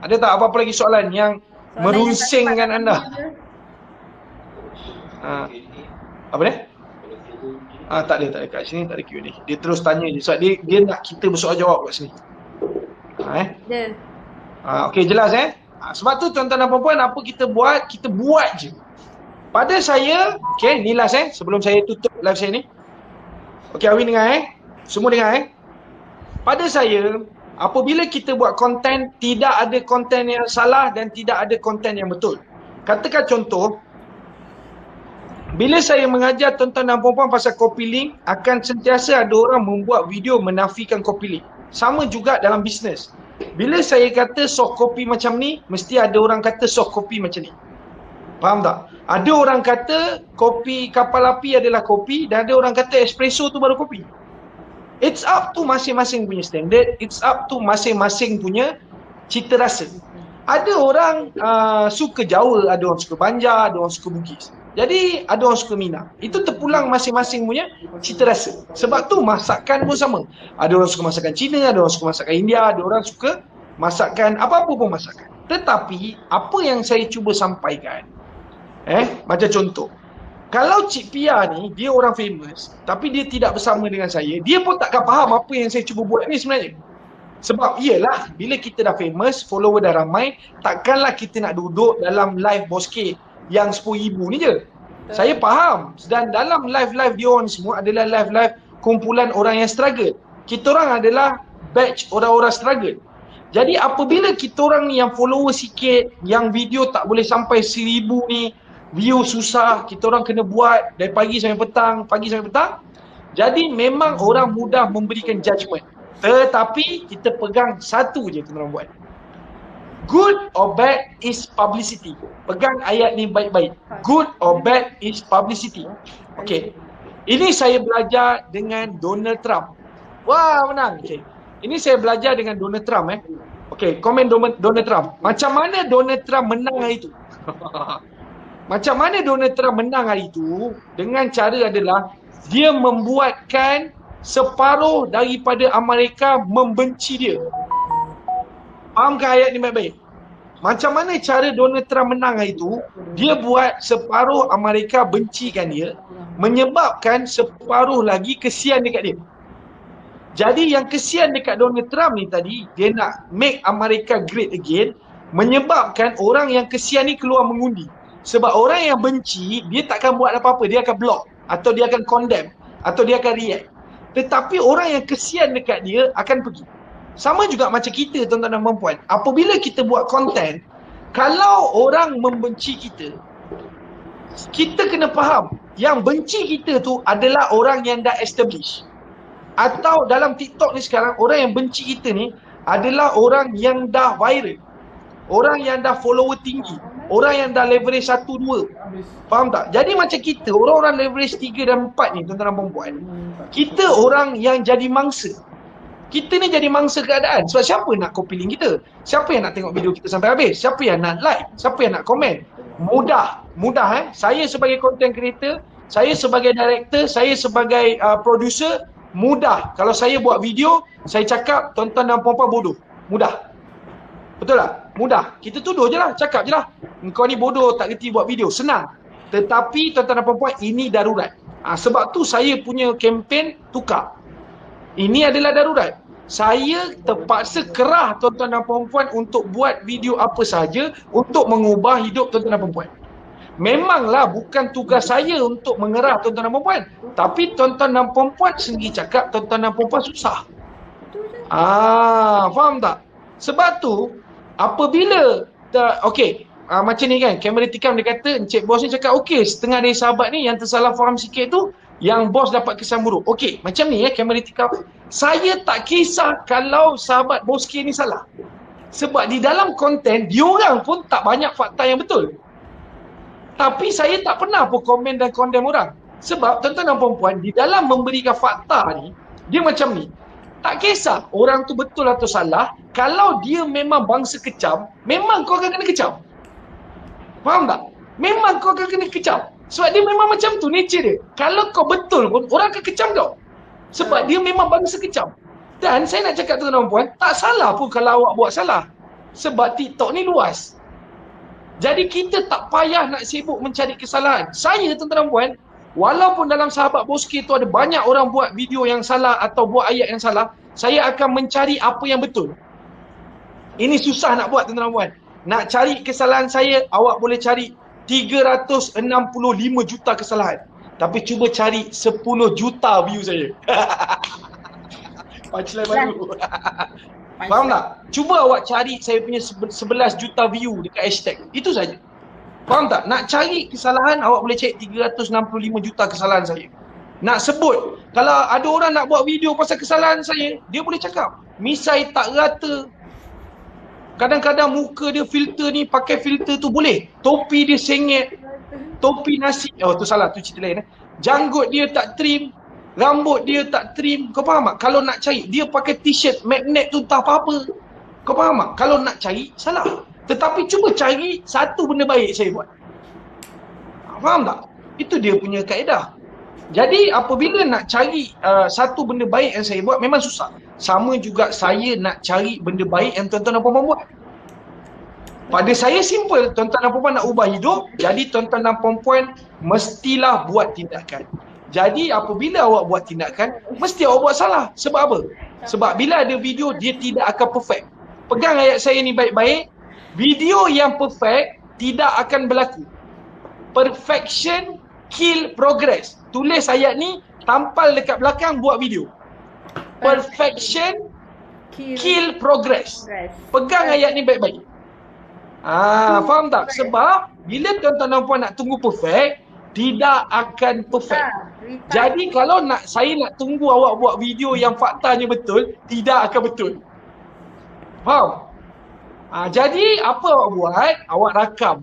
Ada tak apa-apa lagi soalan yang merunsingkan anda? Apa dia? Tak ada. Kat sini tak ada Q&A. Dia terus tanya je. Sebab dia nak kita bersoal jawab kat sini. Okey, jelas sebab tu tuan-tuan dan puan-puan, apa kita buat je. Pada saya, okey, ni last sebelum saya tutup live saya ni. Okey, Awin dengar semua dengar Pada saya, apabila kita buat konten, tidak ada konten yang salah dan tidak ada konten yang betul. Katakan contoh, bila saya mengajar tuan-tuan dan puan-puan pasal copy link, akan sentiasa ada orang membuat video menafikan copy link. Sama juga dalam bisnes. Bila saya kata soft copy macam ni, mesti ada orang kata soft copy macam ni. Faham tak? Ada orang kata kopi kapal api adalah kopi dan ada orang kata espresso tu baru kopi. It's up to masing-masing punya standard. It's up to masing-masing punya cita rasa. Ada orang suka Jawa, ada orang suka Banjar, ada orang suka Bugis. Jadi ada orang suka Minang. Itu terpulang masing-masing punya cita rasa. Sebab tu masakan pun sama. Ada orang suka masakan Cina, ada orang suka masakan India, ada orang suka masakan apa-apa pun masakan. Tetapi apa yang saya cuba sampaikan, macam contoh, kalau Cik Pia ni dia orang famous tapi dia tidak bersama dengan saya, dia pun takkan faham apa yang saya cuba buat ni sebenarnya. Sebab iyalah, bila kita dah famous, follower dah ramai, takkanlah kita nak duduk dalam live Bos K yang 10,000 ni je. Saya faham. Dan dalam live-live dia orang semua adalah live-live kumpulan orang yang struggle. Kita orang adalah batch orang-orang struggle. Jadi apabila kita orang ni yang follower sikit, yang video tak boleh sampai 1,000 ni, view susah, kita orang kena buat dari pagi sampai petang. Jadi memang orang mudah memberikan judgement. Tetapi kita pegang satu je tuan-tuan buat. Good or bad is publicity. Pegang ayat ni baik-baik. Good or bad is publicity. Okay. Ini saya belajar dengan Donald Trump. Wah, menang. Okay. Ini saya belajar dengan Donald Trump Okey, komen Donald Trump. Macam mana Donald Trump menang hari itu? Macam mana Donald Trump menang hari itu? Dengan cara adalah dia membuatkan separuh daripada Amerika membenci dia. Fahamkah ayat ni baik-baik? Macam mana cara Donald Trump menang hari itu? Dia buat separuh Amerika bencikan dia, menyebabkan separuh lagi kesian dekat dia. Jadi yang kesian dekat Donald Trump ni tadi, dia nak make America great again, menyebabkan orang yang kesian ni keluar mengundi. Sebab orang yang benci, dia takkan buat apa-apa, dia akan block, atau dia akan condemn, atau dia akan react. Tetapi orang yang kesian dekat dia akan pergi. Sama juga macam kita, tuan-tuan dan puan-puan. Apabila kita buat konten, kalau orang membenci kita, kita kena faham yang benci kita tu adalah orang yang dah establish. Atau dalam TikTok ni sekarang, orang yang benci kita ni adalah orang yang dah viral, orang yang dah follower tinggi, orang yang dah leverage 1, 2. Faham tak? Jadi macam kita, orang-orang leverage 3 dan 4 ni, tuan-tuan dan puan-puan, kita orang yang jadi mangsa. Kita ni jadi mangsa keadaan. Sebab siapa nak copy link kita? Siapa yang nak tengok video kita sampai habis? Siapa yang nak like? Siapa yang nak komen? Mudah Saya sebagai content creator, saya sebagai director, saya sebagai producer, mudah. Kalau saya buat video, saya cakap tuan-tuan dan puan-puan bodoh. Mudah. Betul tak? Mudah. Kita tuduh je lah, cakap je lah. Engkau ni bodoh, tak kerti buat video. Senang. Tetapi tuan-tuan dan puan-puan, ini darurat. Sebab tu saya punya kempen tukar. Ini adalah darurat. Saya terpaksa kerah tuan-tuan dan puan-puan untuk buat video apa sahaja untuk mengubah hidup tuan-tuan dan puan-puan. Memanglah bukan tugas saya untuk mengerah tuan-tuan dan puan-puan. Tapi tuan-tuan dan puan-puan sendiri cakap tuan-tuan dan puan-puan susah. Faham tak? Sebab tu, apabila, macam ni kan, kamera tikam dia kata, Encik Bos ni cakap, okey, setengah dari sahabat ni yang tersalah faham sikit tu, yang bos dapat kesan buruk. Okey, macam ni kamera tikam. Saya tak kisah kalau sahabat bos K ni salah. Sebab di dalam konten, diorang pun tak banyak fakta yang betul. Tapi saya tak pernah pun komen dan condemn orang. Sebab tuan-tuan dan puan-puan, di dalam memberikan fakta ni, dia macam ni. Tak kisah orang tu betul atau salah, kalau dia memang bangsa kecam, memang kau akan kena kecam. Faham tak? Memang kau akan kena kecam. Sebab dia memang macam tu nature dia. Kalau kau betul pun, orang akan kecam kau. Sebab dia memang bangsa kecam. Dan saya nak cakap tuan-tuan dan puan, tak salah pun kalau awak buat salah. Sebab TikTok ni luas. Jadi kita tak payah nak sibuk mencari kesalahan. Saya tuan-tuan dan puan, walaupun dalam sahabat Boski tu ada banyak orang buat video yang salah atau buat ayat yang salah, saya akan mencari apa yang betul. Ini susah nak buat tuan-tuan dan puan. Nak cari kesalahan saya, awak boleh cari 365 juta kesalahan. Tapi cuba cari 10 juta view saya. Punchline baru. Faham tak? Cuba awak cari saya punya 11 juta view dekat hashtag. Itu saja. Faham tak? Nak cari kesalahan, awak boleh cari 365 juta kesalahan saya. Nak sebut, kalau ada orang nak buat video pasal kesalahan saya, dia boleh cakap, misai tak rata. Kadang-kadang muka dia filter ni, pakai filter tu boleh. Topi dia sengit. Topi nasi. Oh tu salah, tu cerita lain. Janggut dia tak trim. Rambut dia tak trim. Kau faham tak? Kalau nak cari, dia pakai t-shirt magnet tu tak apa-apa. Kau faham tak? Kalau nak cari, salah. Tetapi cuba cari satu benda baik saya buat. Faham tak? Itu dia punya kaedah. Jadi apabila nak cari satu benda baik yang saya buat, memang susah. Sama juga saya nak cari benda baik yang tuan-tuan dan puan-puan buat. Pada saya simple, tuan-tuan dan puan-puan nak ubah hidup, jadi tuan-tuan dan puan-puan mestilah buat tindakan. Jadi apabila awak buat tindakan, mesti awak buat salah. Sebab apa? Sebab bila ada video, dia tidak akan perfect. Pegang ayat saya ni baik-baik. Video yang perfect tidak akan berlaku. Perfection kill progress. Tulis ayat ni, tampal dekat belakang, buat video. Perfection kill progress. Pegang ayat ni baik-baik. Faham tak? Sebab bila tuan-tuan dan puan nak tunggu perfect, tidak akan perfect. Jadi kalau saya nak tunggu awak buat video yang faktanya betul, tidak akan betul. Faham? Jadi apa awak buat? Awak rakam.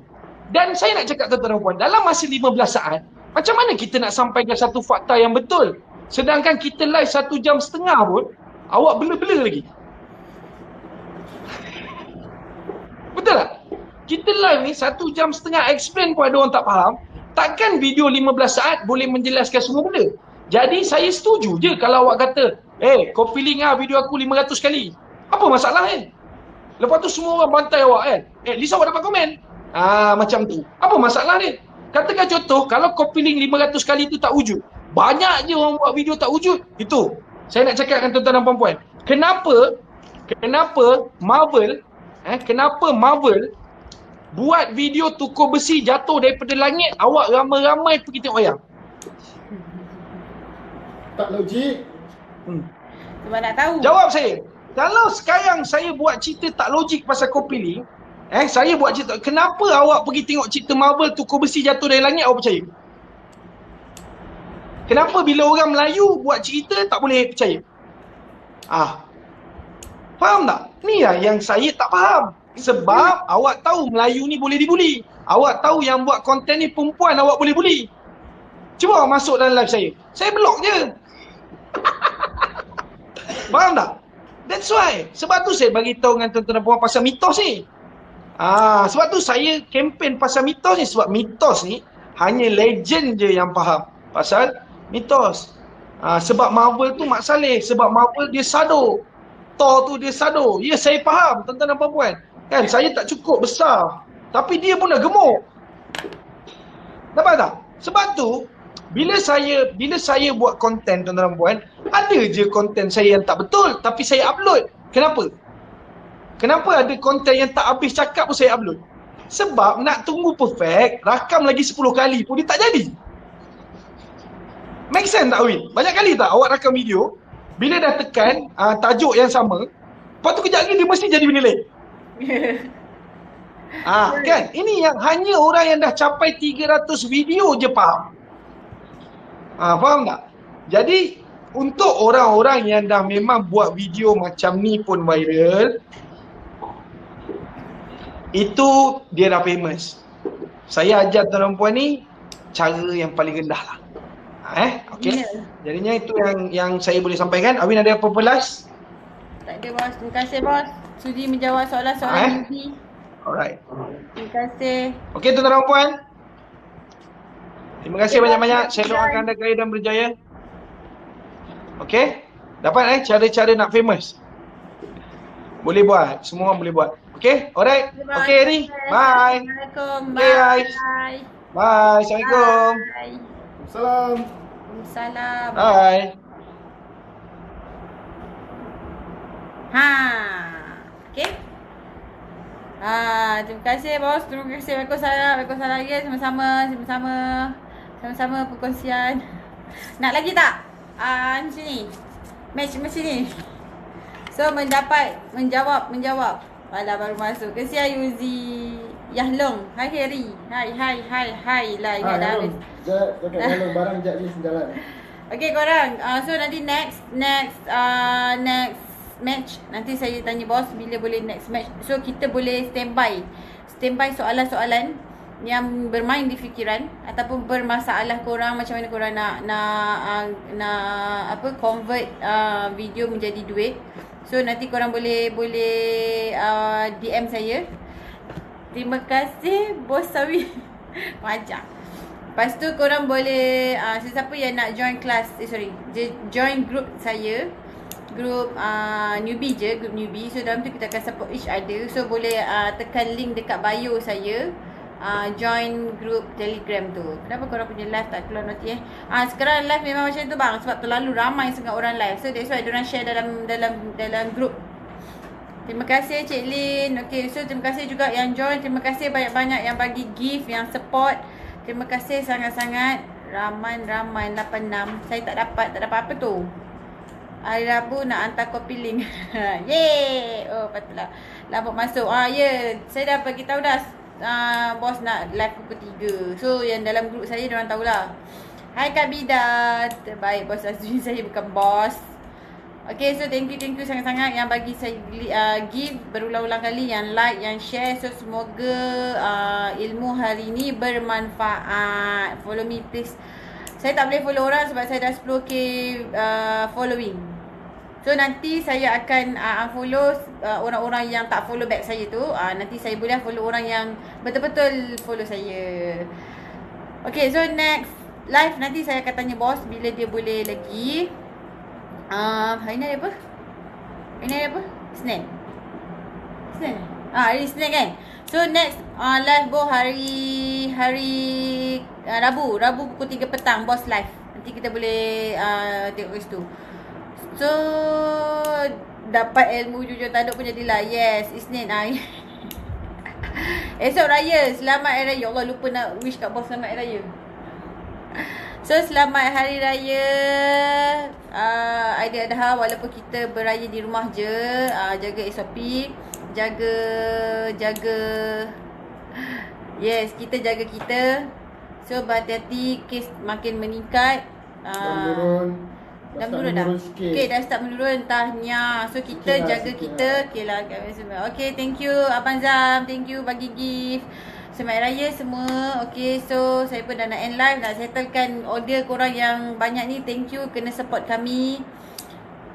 Dan saya nak cakap tuan-tuan dan puan, dalam masa 15 saat, macam mana kita nak sampaikan satu fakta yang betul? Sedangkan kita live 1 jam setengah pun, Awak bela-bela lagi. Betul tak? Kita live ni 1 jam setengah explain pun ada orang tak faham. Takkan video 15 saat boleh menjelaskan semua benda. Jadi saya setuju je kalau awak kata, copy link lah video aku 500 kali. Apa masalah kan? Lepas tu semua orang bantai awak kan. At least awak dapat komen. Macam tu. Apa masalah ni? Katakan contoh, kalau copy link 500 kali tu tak wujud. Banyak je orang buat video tak wujud. Itu. Saya nak cakap dengan tuan-tuan dan puan-puan. Kenapa Marvel buat video tukar besi jatuh daripada langit, awak ramai-ramai pergi tengok wayang? Tak logik. Sebab nak tahu. Jawab saya. Kalau sekarang saya buat cerita tak logik pasal copy link, saya buat cerita, kenapa awak pergi tengok cerita Marvel tukar besi jatuh dari langit, awak percaya? Kenapa bila orang Melayu buat cerita tak boleh percaya? Faham tak? Ni lah yang saya tak faham. Sebab awak tahu Melayu ni boleh dibuli. Awak tahu yang buat konten ni perempuan awak boleh buli. Cuba awak masuk dalam live saya. Saya block je. Faham tak? That's why. Sebab tu saya bagi tahu dengan tuan-tuan dan puan pasal mitos ni. Sebab tu saya kempen pasal mitos ni. Sebab mitos ni hanya legend je yang faham pasal mitos. Sebab Marvel tu Mak Saleh. Sebab Marvel dia sado. Thor tu dia sado. Ya, saya faham tuan-tuan dan puan. Kan, saya tak cukup besar. Tapi dia pun dah gemuk. Nampak tak? Sebab tu, bila saya buat konten tuan-tuan dan puan, ada je konten saya yang tak betul. Tapi saya upload. Kenapa? Kenapa ada konten yang tak habis cakap pun saya upload? Sebab nak tunggu perfect, rakam lagi 10 kali pun dia tak jadi. Make sense tak Win? Banyak kali tak awak rakam video, bila dah tekan tajuk yang sama, lepas tu kejap lagi dia mesti jadi benda lain. Kan? Ini yang hanya orang yang dah capai 300 video je faham. Faham tak? Jadi untuk orang-orang yang dah memang buat video macam ni pun viral, itu dia dah famous. Saya ajar tuan-tuan puan ni cara yang paling rendah lah. Okey. Jadinya itu yang saya boleh sampaikan. Awin ada apa-apa last? Tak ada bos. Terima kasih bos. Sudi menjawab soalan-soalan ini. Alright. Terima kasih. Okey tuan-tuan dan puan. Terima kasih banyak-banyak. Saya doakan anda kaya dan berjaya. Okey? Dapat cara-cara nak famous. Boleh buat. Semua orang boleh buat. Okey? Alright. Okey Eri. Bye. Assalamualaikum. Okay, guys. Bye. Bye. Assalamualaikum. Bye. Salam. Salam. Bye. Okey. Terima kasih bos. Terima kasih. Waalaikumsalam lagi. Sama-sama perkongsian. Nak lagi tak? Macam ni. Match macam ni. So menjawab. Alah baru masuk. Kesian Yuzi Yahlong. Hai Harry. Hai lah ingat dah habis. Dekat jalan barang jap ni jalan. Okay korang. So nanti next match nanti saya tanya bos bila boleh next match. So kita boleh standby soalan-soalan yang bermain di fikiran ataupun bermasalah korang, macam mana korang nak convert video menjadi duit. So nanti korang boleh DM saya. Terima kasih bos Sawi. Macam. Lepas tu korang boleh sesiapa yang nak join kelas, join group saya. Group newbie je, group newbie. So dalam tu kita akan support each other. So boleh tekan link dekat bio saya. Join group Telegram tu. Kenapa korang punya live tak keluar nanti sekarang live memang macam tu bang, sebab terlalu ramai sangat orang live. So that's why diorang share dalam group. Terima kasih Cik Lin. Okay, so terima kasih juga yang join. Terima kasih banyak-banyak yang bagi gift, yang support. Terima kasih sangat-sangat. Ramai 86. Saya tak dapat apa tu. Hari Rabu nak hantar copy link. Yeay. Oh patutlah lambat masuk. Saya dah bagi tahu dah. Bos nak live pukul 3. So yang dalam grup saya diorang tahulah. Hai Kak Bida. Terbaik bos Azrin, saya bukan bos. Okay, so thank you sangat-sangat yang bagi saya give berulang-ulang kali, yang like, yang share. So semoga ilmu hari ni bermanfaat. Follow me please. Saya tak boleh follow orang sebab saya dah 10k following. So nanti saya akan unfollow orang-orang yang tak follow back saya tu. Nanti saya boleh follow orang yang betul-betul follow saya. Okay, so next live nanti saya akan tanya bos bila dia boleh lagi. Hari ni ada apa? Hari ni ada apa? Senin. Hari Senin kan? So next live bos hari Rabu. Rabu pukul 3 petang bos live. Nanti kita boleh tengok kat situ. So dapat ilmu jujur tanduk pun jadilah. Yes, Isnin. Esok raya. Selamat Hari Raya. Allah lupa nak wish kat bos selamat Hari Raya. So selamat Hari Raya Aidiladha. Walaupun kita beraya di rumah je, jaga SOP, jaga yes, kita jaga kita. So berhati-hati, kes makin meningkat. Dah menurun dah. Okay, dah start menurun tahnya. So kita jaga kita. Okay lah. Okay, thank you Abang Zam. Thank you bagi gift. Selamat Raya semua. Okay, so saya pun dah nak end live. Nak settlekan order korang yang banyak ni. Thank you. Kena support kami.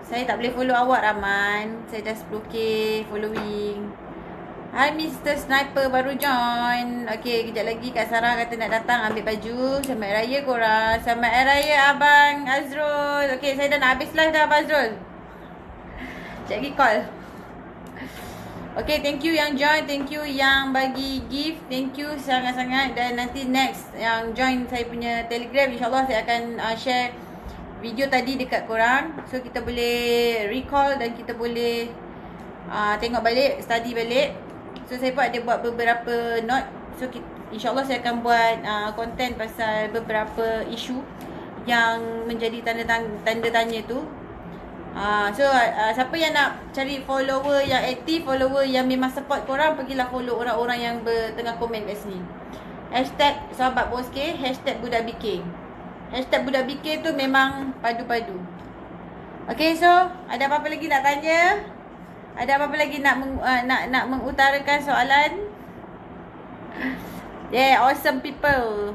Saya tak boleh follow awak Rahman. Saya dah 10k following. Hai Mr. Sniper baru join. Okay, kejap lagi Kak Sarah kata nak datang ambil baju. Selamat Raya korang. Selamat Hari Raya Abang Azrul. Okay, saya dah nak habis live dah Abang Azrul. Sekejap lagi call. Okay, thank you yang join. Thank you yang bagi gift. Thank you sangat-sangat. Dan nanti next yang join saya punya Telegram, InsyaAllah saya akan share video tadi dekat korang. So kita boleh recall dan kita boleh tengok balik, study balik. So saya pun ada buat beberapa note. So InsyaAllah saya akan buat konten pasal beberapa isu yang menjadi tanda tanya tu. So siapa yang nak cari follower yang aktif, follower yang memang support korang, pergilah follow orang-orang yang tengah komen kat sini. Hashtag sahabat bos K, hashtag budak BK. Hashtag budak BK tu memang padu-padu. Okay, so ada apa-apa lagi nak tanya? Ada apa-apa lagi nak mengutarakan soalan? Yeah, awesome people.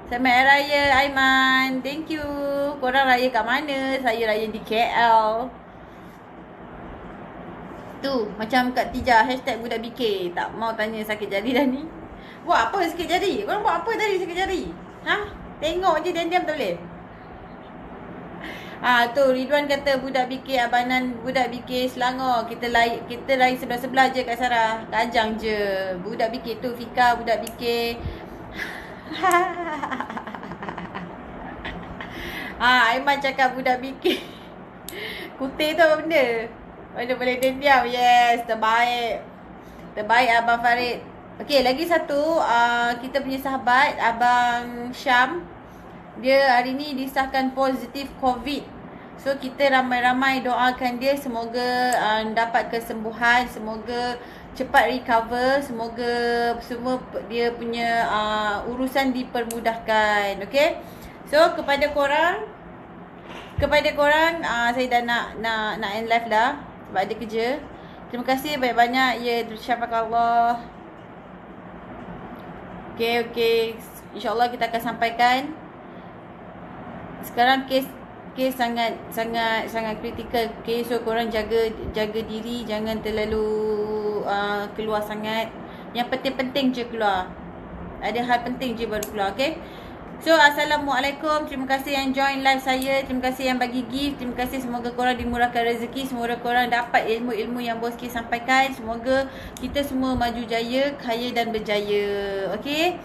Selamat Hari Raya Aiman. Thank you. Korang raya kat mana? Saya raya di KL. Tu, macam Kak Tija, hashtag budak BK. Tak mau tanya sakit jari dah ni. Buat apa sakit jari? Korang buat apa tadi sakit jari? Tengok je diam-diam tak boleh? Tu Ridwan kata budak BK abanan budak BK Selangor. Kita lain sebelah-sebelah je Kak Sarah. Kajang je. Budak BK tu Fika budak BK. Aiman cakap budak BK. Kutir tu apa benda? Mana boleh diam. Yes, terbaik. Terbaik Abang Farid. Okey, lagi satu kita punya sahabat Abang Syam. Dia hari ni disahkan positif COVID. So kita ramai-ramai doakan dia semoga dapat kesembuhan, semoga cepat recover, semoga semua dia punya urusan dipermudahkan. Okay. So kepada korang saya dah nak end live dah sebab ada kerja. Terima kasih banyak-banyak. Ya, syafakallah. Okay. InsyaAllah kita akan sampaikan. Sekarang kes sangat kritikal. Okay, so korang jaga diri, jangan terlalu keluar sangat. Yang penting-penting je keluar. Ada hal penting je baru keluar. Okay. So Assalamualaikum. Terima kasih yang join live saya. Terima kasih yang bagi gift. Terima kasih, semoga korang dimurahkan rezeki. Semoga korang dapat ilmu-ilmu yang Bos K sampaikan. Semoga kita semua maju jaya, kaya dan berjaya. Okay.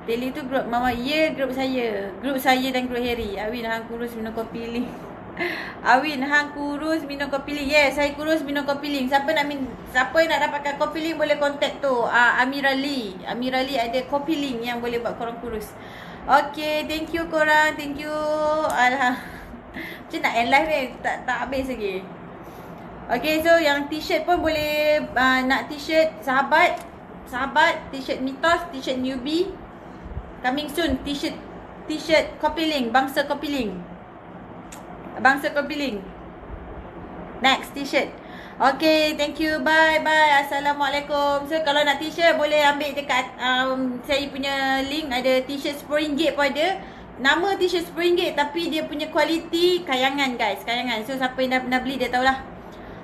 Daily tu grup Mama. Ya, grup saya. Grup saya dan grup Harry. Awin hang kurus minum kopi ling. Awin hang kurus minum kopi ling. Yes, saya kurus minum kopi ling. Siapa yang nak dapatkan kopi ling boleh contact tu. Amira Lee ada kopi ling yang boleh buat korang kurus. Okay, thank you korang. Thank you. Macam nak end live ni tak habis lagi. Okay, so yang t-shirt pun boleh nak t-shirt sahabat, t-shirt mitos, t-shirt newbie. Coming soon, t-shirt Kopiling, bangsa Kopiling. Next t-shirt. Okay, thank you. Bye. Assalamualaikum. So kalau nak t-shirt boleh ambil dekat saya punya link. Ada t-shirt RM10 pun ada. Nama t-shirt RM10 tapi dia punya kualiti kayangan guys, kayangan. So siapa yang dah pernah beli dia tahulah.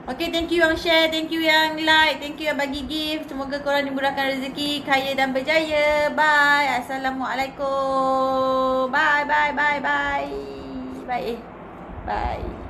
Okay, thank you yang share, thank you yang like, thank you yang bagi gift. Semoga korang dimurahkan rezeki, kaya dan berjaya. Bye. Assalamualaikum. Bye. Bye. Bye. Bye. Bye.